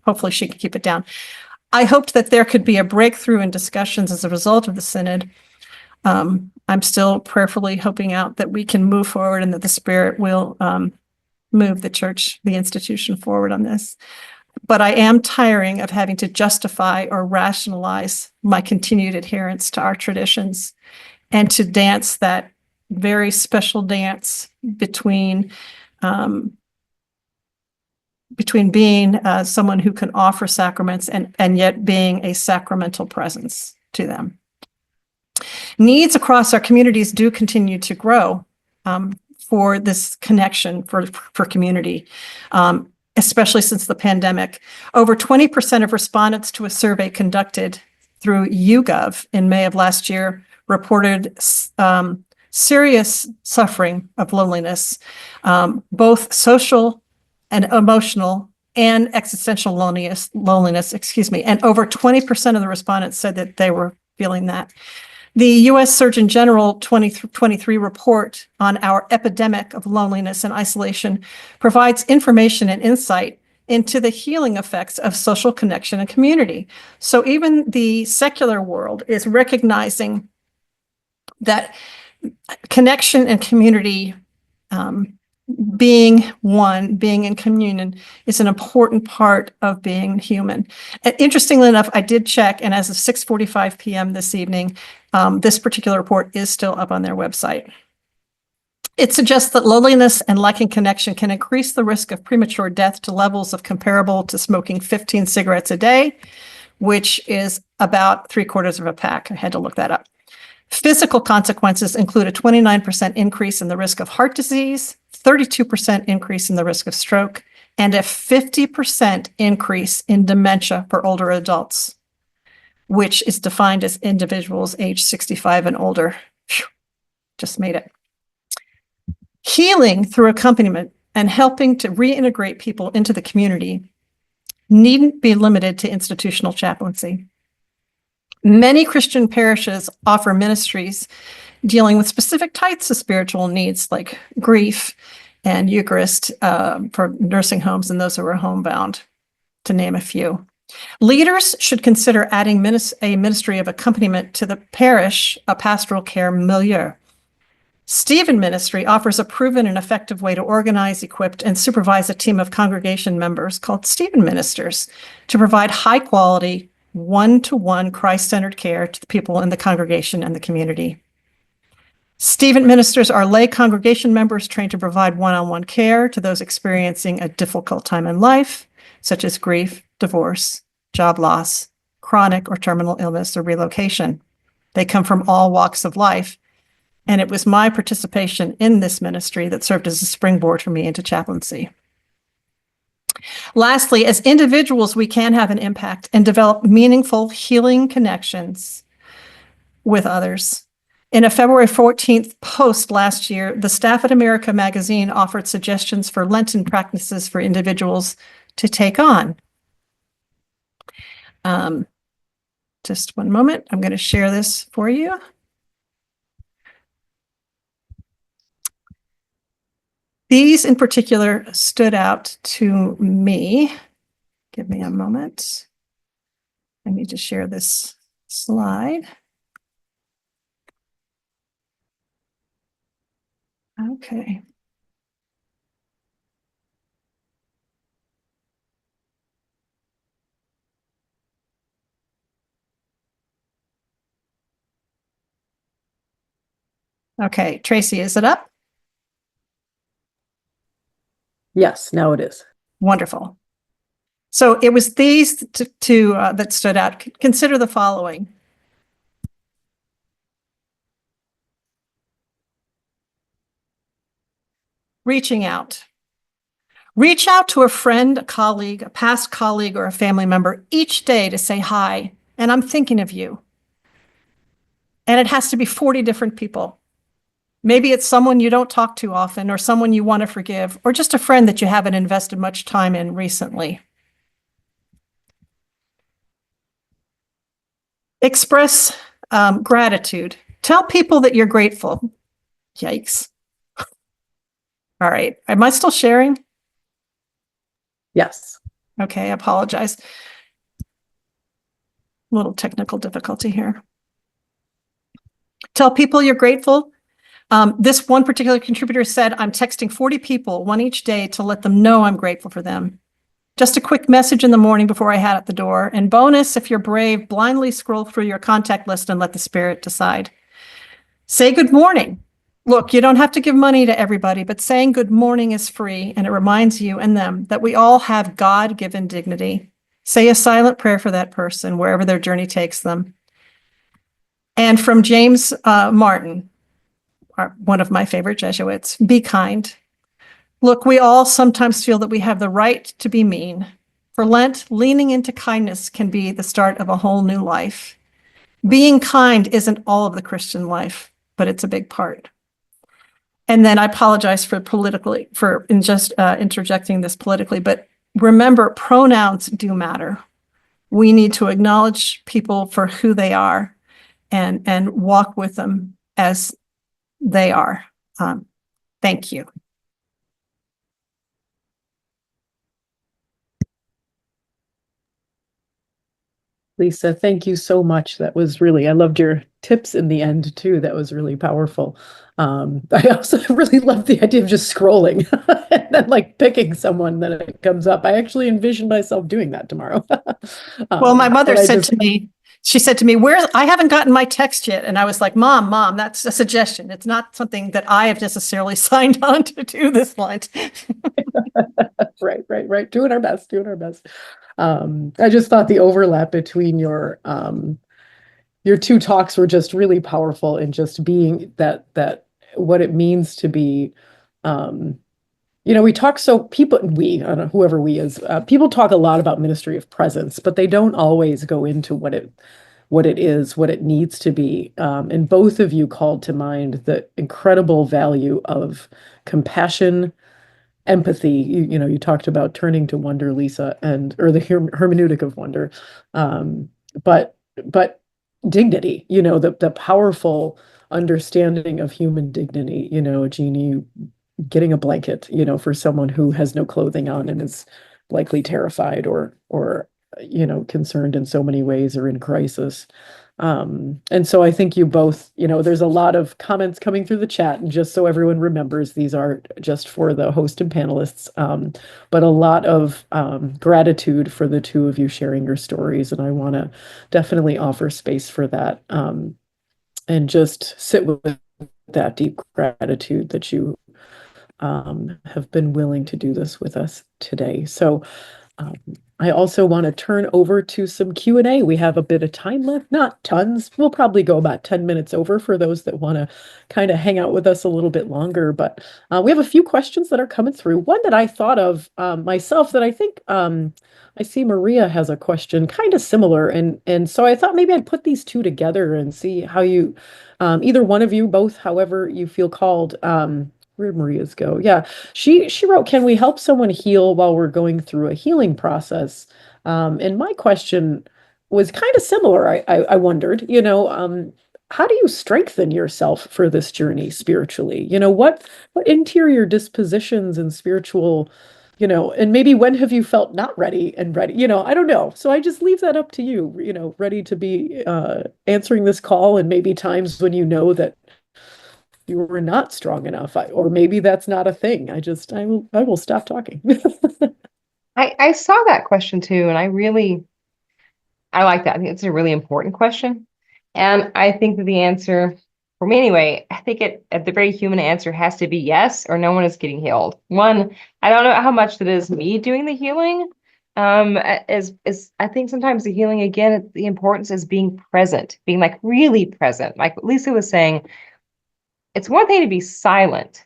Hopefully she can keep it down. I hoped that there could be a breakthrough in discussions as a result of the synod. I'm still prayerfully hoping out that we can move forward and that the Spirit will move the church, the institution forward on this. But I am tiring of having to justify or rationalize my continued adherence to our traditions and to dance that very special dance between being someone who can offer sacraments and yet being a sacramental presence to them. Needs across our communities do continue to grow for this connection for community, especially since the pandemic. Over 20% of respondents to a survey conducted through YouGov in May of last year reported serious suffering of loneliness, both social and emotional and existential loneliness, and over 20% of the respondents said that they were feeling that. The U.S. Surgeon General 2023 report on our epidemic of loneliness and isolation provides information and insight into the healing effects of social connection and community. So even the secular world is recognizing that connection and community, being one, being in communion, is an important part of being human. And interestingly enough, I did check, and as of 6:45 p.m. this evening, this particular report is still up on their website. It suggests that loneliness and lacking connection can increase the risk of premature death to levels of comparable to smoking 15 cigarettes a day, which is about 3/4 of a pack. I had to look that up. Physical consequences include a 29% increase in the risk of heart disease, 32% increase in the risk of stroke, and a 50% increase in dementia for older adults. which is defined as individuals age 65 and older. Phew, just made it. Healing through accompaniment and helping to reintegrate people into the community needn't be limited to institutional chaplaincy. Many Christian parishes offer ministries dealing with specific types of spiritual needs like grief and Eucharist for nursing homes and those who are homebound, to name a few. Leaders should consider adding a ministry of accompaniment to the parish, a pastoral care milieu. Stephen Ministry offers a proven and effective way to organize, equip, and supervise a team of congregation members called Stephen Ministers to provide high-quality, one-to-one Christ-centered care to the people in the congregation and the community. Stephen Ministers are lay congregation members trained to provide one-on-one care to those experiencing a difficult time in life, such as grief, divorce, job loss, chronic or terminal illness, or relocation. They come from all walks of life, and it was my participation in this ministry that served as a springboard for me into chaplaincy. Lastly, as individuals, we can have an impact and develop meaningful healing connections with others. In a February 14th post last year, the Staff at America magazine offered suggestions for Lenten practices for individuals to take on. Just one moment. I'm going to share this for you. These in particular stood out to me. Give me a moment. I need to share this slide. Okay. Okay, Tracey, is it up? Yes, now it is. Wonderful. So it was these two that stood out. Consider the following. Reaching out. Reach out to a friend, a colleague, a past colleague, or a family member each day to say hi, and I'm thinking of you. And it has to be 40 different people. Maybe it's someone you don't talk to often, or someone you want to forgive, or just a friend that you haven't invested much time in recently. Express gratitude. Tell people that you're grateful. Yikes. All right. Am I still sharing? Yes. Okay, I apologize. A little technical difficulty here. Tell people you're grateful. This one particular contributor said, I'm texting 40 people, one each day, to let them know I'm grateful for them. Just a quick message in the morning before I head out the door. And bonus, if you're brave, blindly scroll through your contact list and let the Spirit decide. Say good morning. Look, you don't have to give money to everybody, but saying good morning is free, and it reminds you and them that we all have God-given dignity. Say a silent prayer for that person, wherever their journey takes them. And from James Martin, one of my favorite Jesuits, be kind. Look, we all sometimes feel that we have the right to be mean. For Lent, leaning into kindness can be the start of a whole new life. Being kind isn't all of the Christian life, but it's a big part. And then I apologize for interjecting this politically, but remember, pronouns do matter. We need to acknowledge people for who they are and walk with them as they are. Thank you. Lisa, thank you so much. That was really, I loved your tips in the end too. That was really powerful. I also really love the idea of just scrolling and then like picking someone that it comes up. I actually envision myself doing that tomorrow. Well, my mother said to me, she said to me, I haven't gotten my text yet. And I was like, Mom, that's a suggestion. It's not something that I have necessarily signed on to do this Lent. Right. Doing our best. I just thought the overlap between your two talks were just really powerful in just being that what it means to be, we talk I don't know, whoever we is, people talk a lot about ministry of presence, but they don't always go into what it is, what it needs to be. And both of you called to mind the incredible value of compassion, empathy. You talked about turning to wonder, Lisa, and or the hermeneutic of wonder, um, but dignity. The powerful understanding of human dignity. Jeannie, getting a blanket, for someone who has no clothing on and is likely terrified or concerned in so many ways or in crisis. And so I think you both, there's a lot of comments coming through the chat, and just so everyone remembers, these are just for the host and panelists, but a lot of gratitude for the two of you sharing your stories. And I want to definitely offer space for that, and just sit with that deep gratitude that you have been willing to do this with us today. So um, I also want to turn over to some Q&A. We have a bit of time left, not tons. We'll probably go about 10 minutes over for those that want to kind of hang out with us a little bit longer. But we have a few questions that are coming through. One that I thought of myself that I think I see Maria has a question kind of similar. And so I thought maybe I'd put these two together and see how you, either one of you, both, however you feel called, where'd Maria's go? Yeah, she wrote, "Can we help someone heal while we're going through a healing process?" And my question was kind of similar. I wondered, how do you strengthen yourself for this journey spiritually? What interior dispositions and spiritual, and maybe when have you felt not ready and ready? I don't know. So I just leave that up to you. Ready to be answering this call, and maybe times when that you were not strong enough, or maybe that's not a thing. I will stop talking. I saw that question too, and I like that. I think it's a really important question. And I think that the answer, for me anyway, I think the very human answer has to be yes, or no one is getting healed. One, I don't know how much that is me doing the healing. As I think sometimes the healing, again, the importance is being present, being like really present. Like Lisa was saying, it's one thing to be silent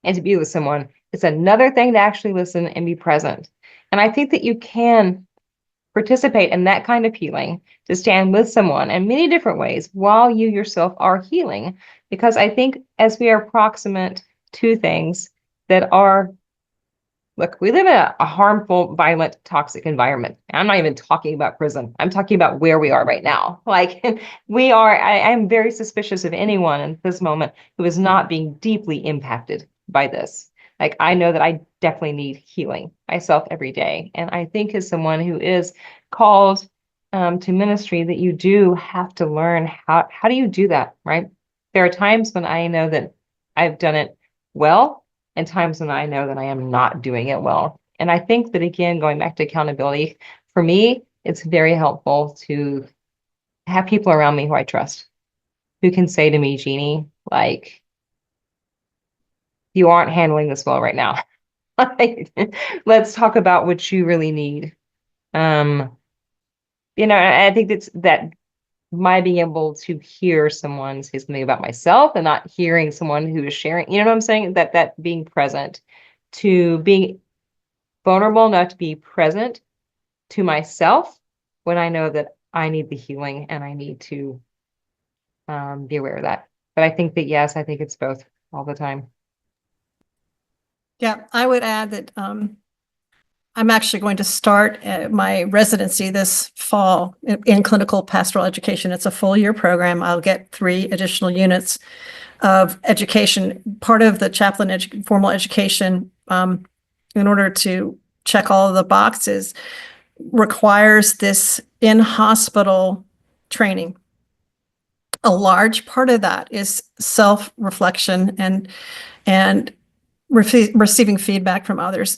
and to be with someone. It's another thing to actually listen and be present. And I think that you can participate in that kind of healing, to stand with someone in many different ways while you yourself are healing. Because I think as we are proximate to things that are, look, we live in a harmful, violent, toxic environment. I'm not even talking about prison. I'm talking about where we are right now. Like I am very suspicious of anyone in this moment who is not being deeply impacted by this. Like, I know that I definitely need healing myself every day. And I think as someone who is called to ministry, that you do have to learn how do you do that, right? There are times when I know that I've done it well, and times when I know that I am not doing it well. And I think that, again, going back to accountability, for me, it's very helpful to have people around me who I trust, who can say to me, Jeannie, like, you aren't handling this well right now. Let's talk about what you really need. I think that my being able to hear someone say something about myself and not hearing someone who is sharing, you know what I'm saying? That being present, to being vulnerable enough to be present to myself when I know that I need the healing and I need to be aware of that. But I think that, yes, I think it's both all the time. Yeah, I would add that I'm actually going to start my residency this fall in clinical pastoral education. It's a full year program. I'll get 3 additional units of education. Part of the chaplain formal education, in order to check all of the boxes, requires this in-hospital training. A large part of that is self-reflection and receiving feedback from others.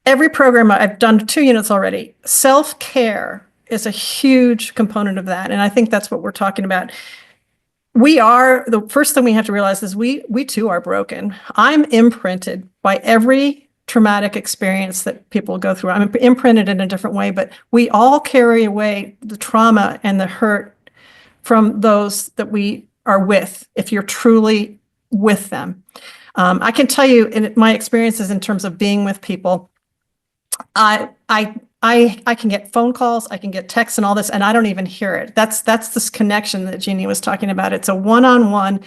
Every program, I've done 2 units already. Self-care is a huge component of that. And I think that's what we're talking about. The first thing we have to realize is we too are broken. I'm imprinted by every traumatic experience that people go through. I'm imprinted in a different way, but we all carry away the trauma and the hurt from those that we are with, if you're truly with them. I can tell you in my experiences in terms of being with people, I I can get phone calls, I can get texts and all this, and I don't even hear it. That's this connection that Jeannie was talking about. It's a one-on-one.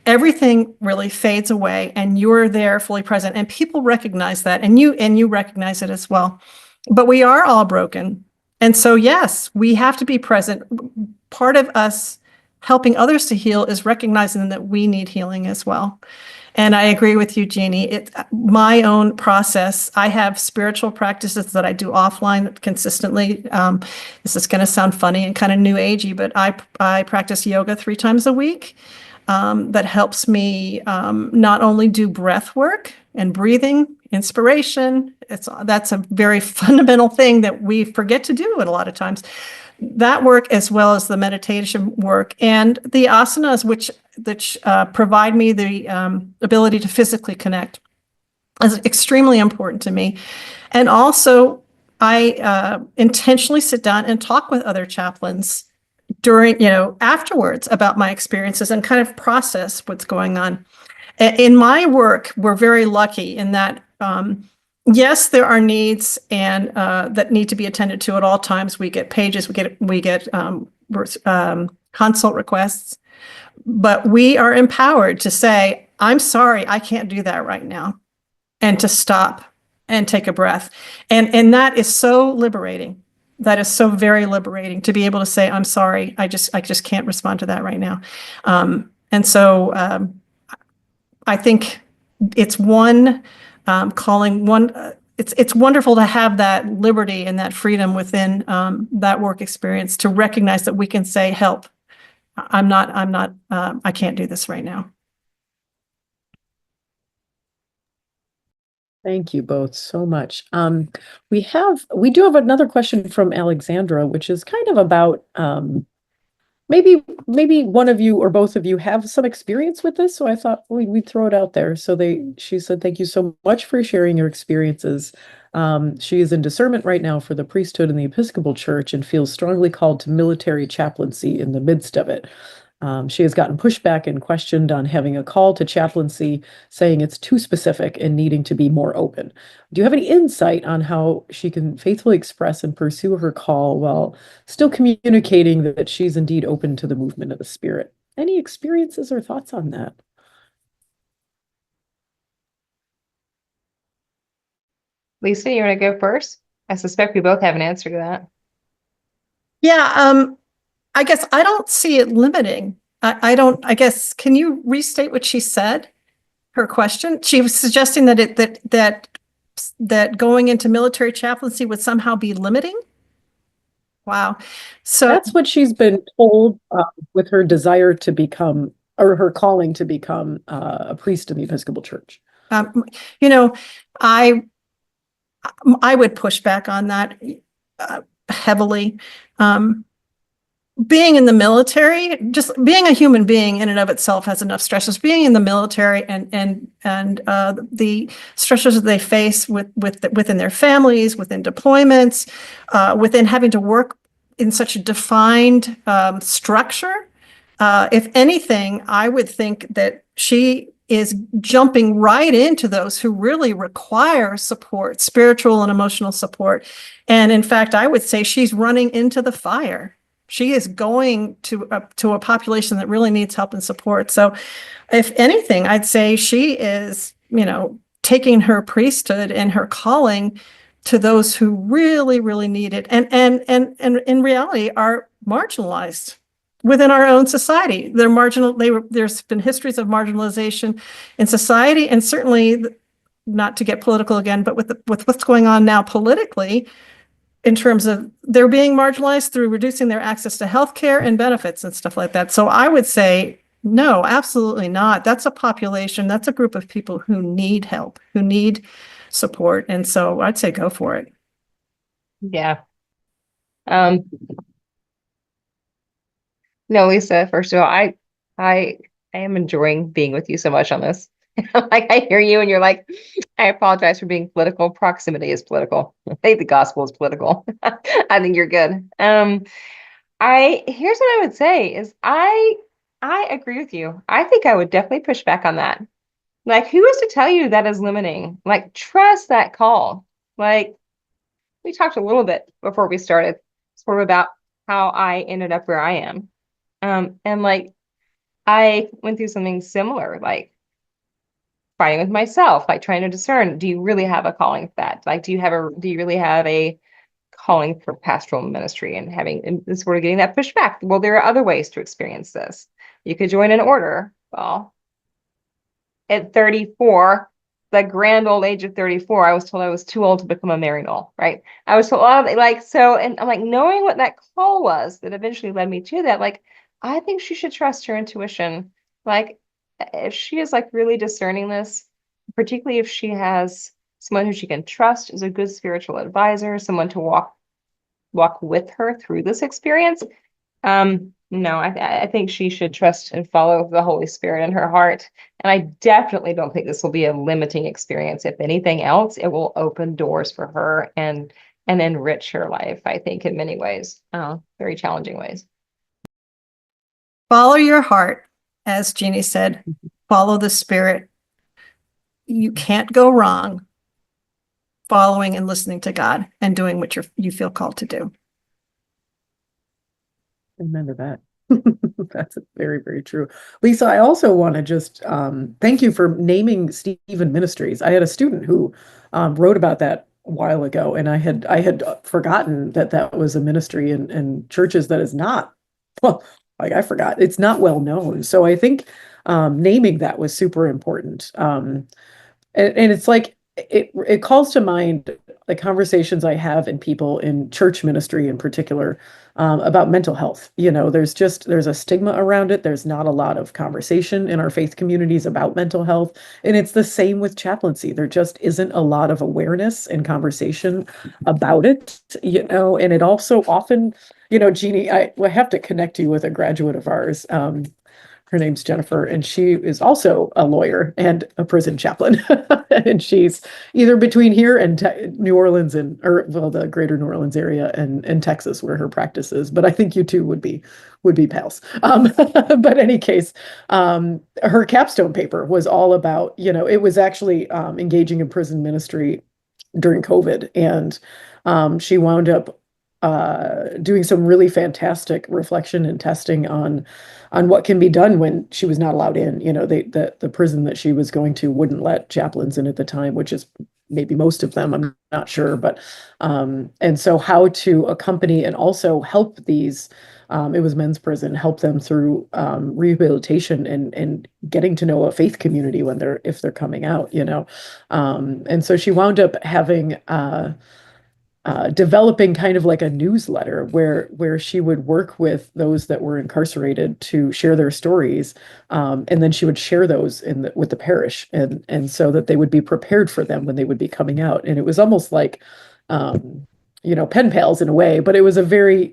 Everything really fades away, and you're there fully present, and people recognize that, and you recognize it as well. But we are all broken, and so yes, we have to be present. Part of us helping others to heal is recognizing that we need healing as well. And I agree with you, Jeannie. My own process. I have spiritual practices that I do offline consistently. This is going to sound funny and kind of new agey, but I practice yoga 3 times a week. That helps me not only do breath work and breathing, inspiration. That's a very fundamental thing that we forget to do a lot of times. That work, as well as the meditation work and the asanas, which provide me the ability to physically connect, is extremely important to me. And also, I intentionally sit down and talk with other chaplains during, afterwards about my experiences and kind of process what's going on. In my work, we're very lucky in that, yes, there are needs and that need to be attended to at all times. We get pages, we get consult requests, but we are empowered to say, "I'm sorry, I can't do that right now," and to stop and take a breath. And that is so liberating. That is so very liberating to be able to say, "I'm sorry, I just can't respond to that right now." And so I think it's one calling one. It's wonderful to have that liberty and that freedom within that work experience to recognize that we can say, "Help! I can't do this right now." Thank you both so much. We do have another question from Alexandra, which is kind of about maybe one of you or both of you have some experience with this, so I thought we'd throw it out there. So she said, "Thank you so much for sharing your experiences. She is in discernment right now for the priesthood in the Episcopal Church and feels strongly called to military chaplaincy in the midst of it. She has gotten pushback and questioned on having a call to chaplaincy, saying it's too specific and needing to be more open. Do you have any insight on how she can faithfully express and pursue her call while still communicating that she's indeed open to the movement of the Spirit?" Any experiences or thoughts on that? Lisa, you want to go first? I suspect we both have an answer to that. Yeah, I guess I don't see it limiting. I don't, I guess, can you restate what she said? Her question? She was suggesting that going into military chaplaincy would somehow be limiting? Wow. So That's what she's been told with her desire to become, or her calling to become a priest in the Episcopal Church. you know, I would push back on that heavily. Being in the military, just being a human being in and of itself has enough stresses. Being in the military and the stresses that they face within their families, within deployments, within having to work in such a defined structure. If anything, I would think that she is jumping right into those who really require support, spiritual and emotional support. And in fact, I would say she's running into the fire. She is going to a population that really needs help and support. So if anything, I'd say she is, taking her priesthood and her calling to those who really, really need it. And in reality are marginalized within our own society. They're marginal. There's been histories of marginalization in society, and certainly, not to get political again, but with what's going on now politically, in terms of they're being marginalized through reducing their access to healthcare and benefits and stuff like that. So I would say, no, absolutely not. That's a population, that's a group of people who need help, who need support. And so I'd say go for it. Yeah. No, Lisa, first of all, I am enjoying being with you so much on this. Like I hear you and you're like, I apologize for being political. Proximity is political. I think the gospel is political. I think you're good. Here's what I would say is I agree with you. I think I would definitely push back on that. Like, who is to tell you that is limiting? Like, trust that call. Like, we talked a little bit before we started, sort of about how I ended up where I am. And like I went through something similar, like fighting with myself, like trying to discern, do you really have a calling for that? Like, do you really have a calling for pastoral ministry, and having and sort of getting that pushback? Well, there are other ways to experience this. You could join an order. Well, at 34, the grand old age of 34, I was told I was too old to become a maryknoll, right? I was told, like, so, and I'm like, knowing what that call was that eventually led me to that, like, I think she should trust her intuition. Like, if she is like really discerning this, particularly if she has someone who she can trust as a good spiritual advisor, someone to walk with her through this experience, no, I think she should trust and follow the Holy Spirit in her heart. And I definitely don't think this will be a limiting experience. If anything else, it will open doors for her and enrich her life, I think, in many ways, very challenging ways. Follow your heart, as Jeannie said, follow the Spirit. You can't go wrong following and listening to God and doing what you feel called to do. Remember that. That's very, very true. Lisa, I also want to just thank you for naming Stephen Ministries. I had a student who wrote about that a while ago, and I had forgotten that that was a ministry in churches that is not, well, like I forgot, it's not well known. So I think naming that was super important. And it's like it calls to mind the conversations I have in people in church ministry in particular about mental health. You know, there's a stigma around it. There's not a lot of conversation in our faith communities about mental health. And it's the same with chaplaincy. There just isn't a lot of awareness and conversation about it, you know, and it also often, you know, Jeannie, I have to connect you with a graduate of ours. Her name's Jennifer, and she is also a lawyer and a prison chaplain. And she's either between here and New Orleans or well, the greater New Orleans area and Texas, where her practice is. But I think you two would be pals. But any case, her capstone paper was all about, you know, it was actually engaging in prison ministry during COVID, and she wound up doing some really fantastic reflection and testing on what can be done when she was not allowed in. You know, the prison that she was going to wouldn't let chaplains in at the time, which is maybe most of them, I'm not sure, but and so how to accompany and also help these, it was men's prison, help them through rehabilitation and getting to know a faith community if they're coming out, you know. And so she wound up having developing kind of like a newsletter where she would work with those that were incarcerated to share their stories, and then she would share those with the parish, and so that they would be prepared for them when they would be coming out. And it was almost like, you know, pen pals in a way, but it was a very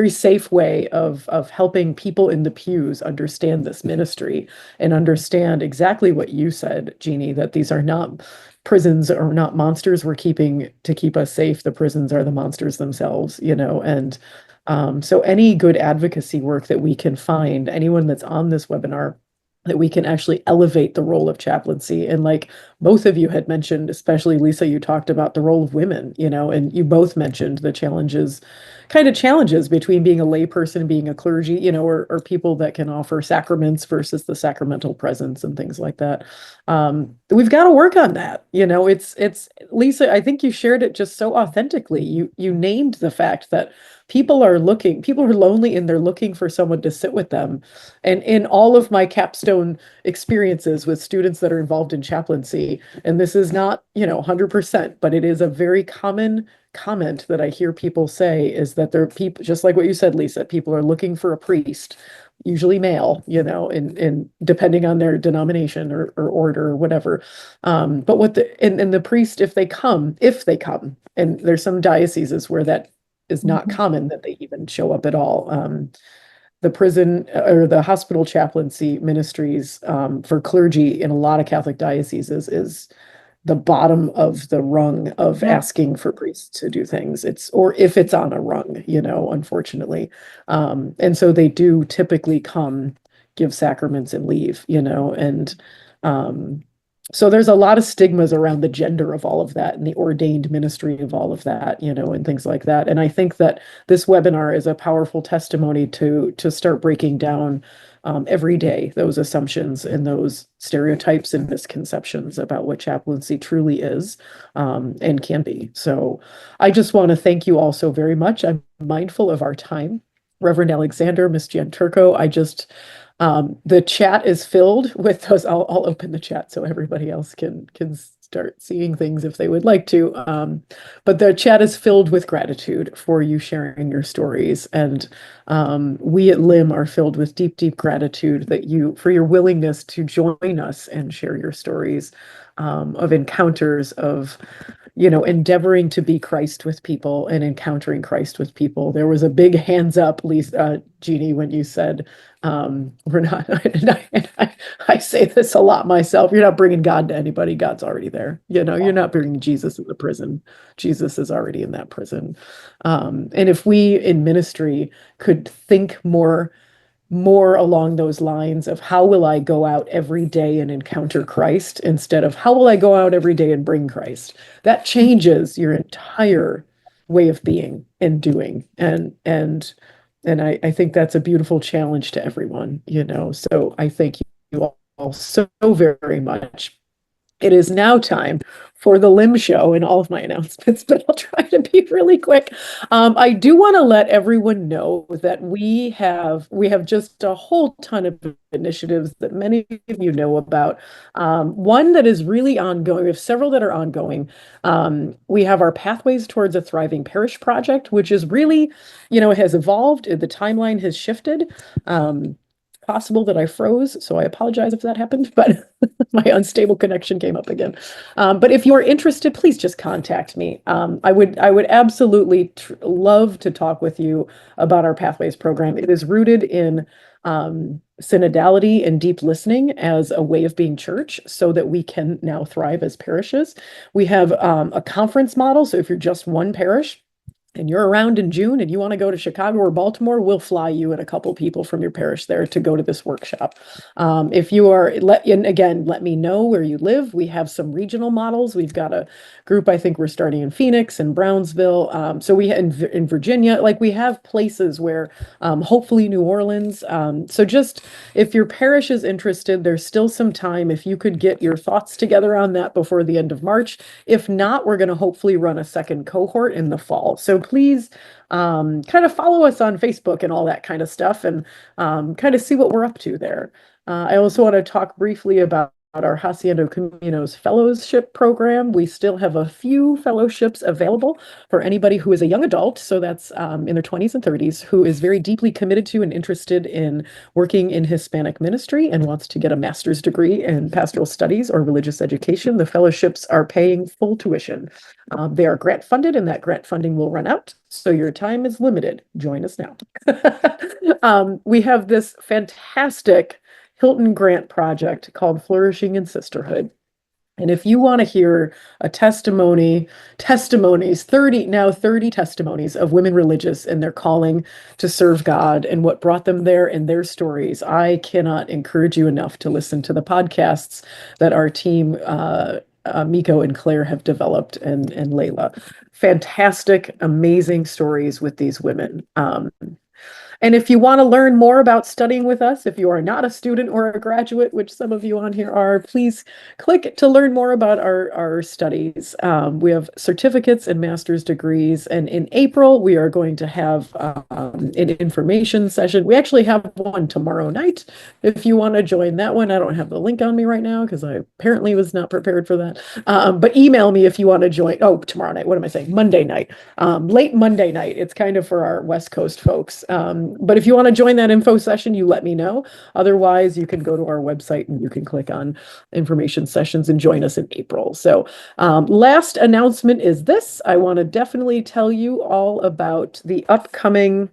safe way of helping people in the pews understand this ministry and understand exactly what you said, Jeannie, that these are not prisons are not monsters we're keeping to keep us safe. The prisons are the monsters themselves, you know. And so any good advocacy work that we can find, anyone that's on this webinar, that we can actually elevate the role of chaplaincy. And like both of you had mentioned, especially Lisa, you talked about the role of women, you know, and you both mentioned the challenges between being a layperson and being a clergy, you know, or people that can offer sacraments versus the sacramental presence and things like that. We've got to work on that. You know, it's Lisa, I think you shared it just so authentically. You named the fact that people are lonely and they're looking for someone to sit with them. And in all of my capstone experiences with students that are involved in chaplaincy, and this is not, you know, 100%, but it is a very common comment that I hear people say, is that they're people, just like what you said, Lisa, people are looking for a priest, usually male, you know, and depending on their denomination or order or whatever. But and the priest, if they come, and there's some dioceses where that is not common, that they even show up at all. The prison or the hospital chaplaincy ministries for clergy in a lot of Catholic dioceses is the bottom of the rung of asking for priests to do things. Or if it's on a rung, you know, unfortunately. And so they do typically come, give sacraments and leave, you know, and So there's a lot of stigmas around the gender of all of that and the ordained ministry of all of that, and things like that. And I think that this webinar is a powerful testimony to start breaking down every day those assumptions and those stereotypes and misconceptions about what chaplaincy truly is, and can be. So I just want to thank you all so very much. I'm mindful of our time. Reverend Alexander, Miss Gianturco, the chat is filled with those. I'll open the chat so everybody else can start seeing things if they would like to. But the chat is filled with gratitude for you sharing your stories, and we at LIM are filled with deep, deep gratitude for your willingness to join us and share your stories of encounters of endeavoring to be Christ with people and encountering Christ with people. There was a big hands up, Lisa, Jeannie, when you said, we're not, I say this a lot myself, you're not bringing God to anybody. God's already there. You're not bringing Jesus in the prison. Jesus is already in that prison. And if we in ministry could think more along those lines of how will I go out every day and encounter Christ instead of how will I go out every day and bring Christ, that changes your entire way of being and doing. And I think that's a beautiful challenge to everyone, So I thank you all so very much. It is now time for the LIM show and all of my announcements, but I'll try to be really quick. I do want to let everyone know that we have just a whole ton of initiatives that many of you know about. One that is really ongoing. We have several that are ongoing. We have our Pathways Towards a Thriving Parish project, which is really, has evolved. The timeline has shifted. Possible that I froze, so I apologize if that happened, but my unstable connection came up again. But if you're interested, please just contact me. I would absolutely love to talk with you about our Pathways program. It is rooted in synodality and deep listening as a way of being church so that we can now thrive as parishes. We have a conference model, so if you're just one parish, and you're around in June and you want to go to Chicago or Baltimore, we'll fly you and a couple people from your parish there to go to this workshop. If you are, let me know where you live. We have some regional models. We've got a group, I think we're starting in Phoenix and Brownsville. So we in Virginia, we have places where, hopefully New Orleans. So just if your parish is interested, there's still some time. If you could get your thoughts together on that before the end of March. If not, we're going to hopefully run a second cohort in the fall. So please kind of follow us on Facebook and all that kind of stuff and kind of see what we're up to there. I also want to talk briefly about our Haciendo Caminos Fellowship Program. We still have a few fellowships available for anybody who is a young adult, so that's in their 20s and 30s, who is very deeply committed to and interested in working in Hispanic ministry and wants to get a master's degree in pastoral studies or religious education. The fellowships are paying full tuition. They are grant funded, and that grant funding will run out, so your time is limited. Join us now. We have this fantastic Hilton Grant project called Flourishing in Sisterhood. And if you want to hear a testimonies, 30 testimonies of women religious and their calling to serve God and what brought them there and their stories, I cannot encourage you enough to listen to the podcasts that our team, Miko and Claire, have developed, and Layla. Fantastic, amazing stories with these women. And if you want to learn more about studying with us, if you are not a student or a graduate, which some of you on here are, please click to learn more about our studies. We have certificates and master's degrees. And in April, we are going to have an information session. We actually have one tomorrow night. If you want to join that one, I don't have the link on me right now because I apparently was not prepared for that. But email me if you want to join. Oh, tomorrow night. What am I saying? Monday night. Late Monday night. It's kind of for our West Coast folks. But if you want to join that info session, you let me know. Otherwise, you can go to our website and you can click on information sessions and join us in April. So last announcement is this. I want to definitely tell you all about the upcoming,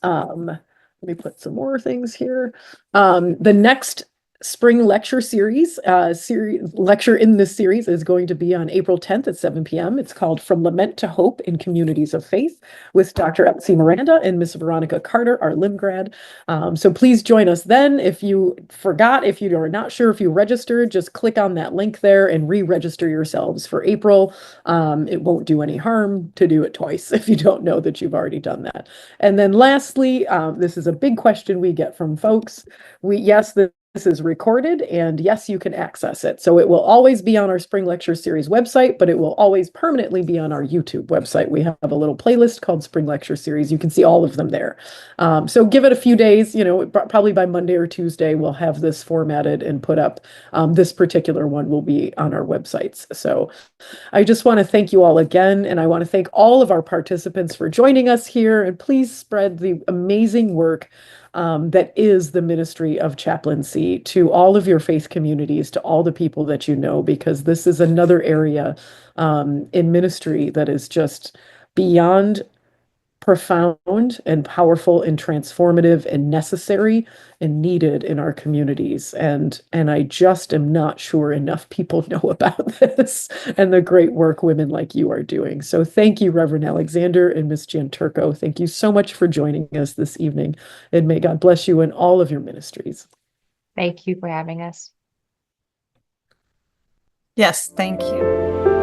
let me put some more things here. The next spring lecture series. Lecture in this series is going to be on April 10th at 7 p.m. It's called From Lament to Hope in Communities of Faith with Dr. Elsie Miranda and Miss Veronica Carter, our Lim grad. So please join us then. If you forgot, if you are not sure if you registered, just click on that link there and re-register yourselves for April. It won't do any harm to do it twice if you don't know that you've already done that. And then lastly, this is a big question we get from folks. This is recorded, and yes, you can access it. So it will always be on our Spring Lecture Series website, but it will always permanently be on our YouTube website. We have a little playlist called Spring Lecture Series. You can see all of them there. So give it a few days, probably by Monday or Tuesday, we'll have this formatted and put up. This particular one will be on our websites. So I just want to thank you all again, and I want to thank all of our participants for joining us here, and please spread the amazing work that is the ministry of chaplaincy to all of your faith communities, to all the people that you know, because this is another area in ministry that is just beyond profound and powerful and transformative and necessary and needed in our communities. And I just am not sure enough people know about this and the great work women like you are doing. So thank you, Reverend Alexander and Miss Gianturco. Thank you so much for joining us this evening. And may God bless you in all of your ministries. Thank you for having us. Yes, thank you.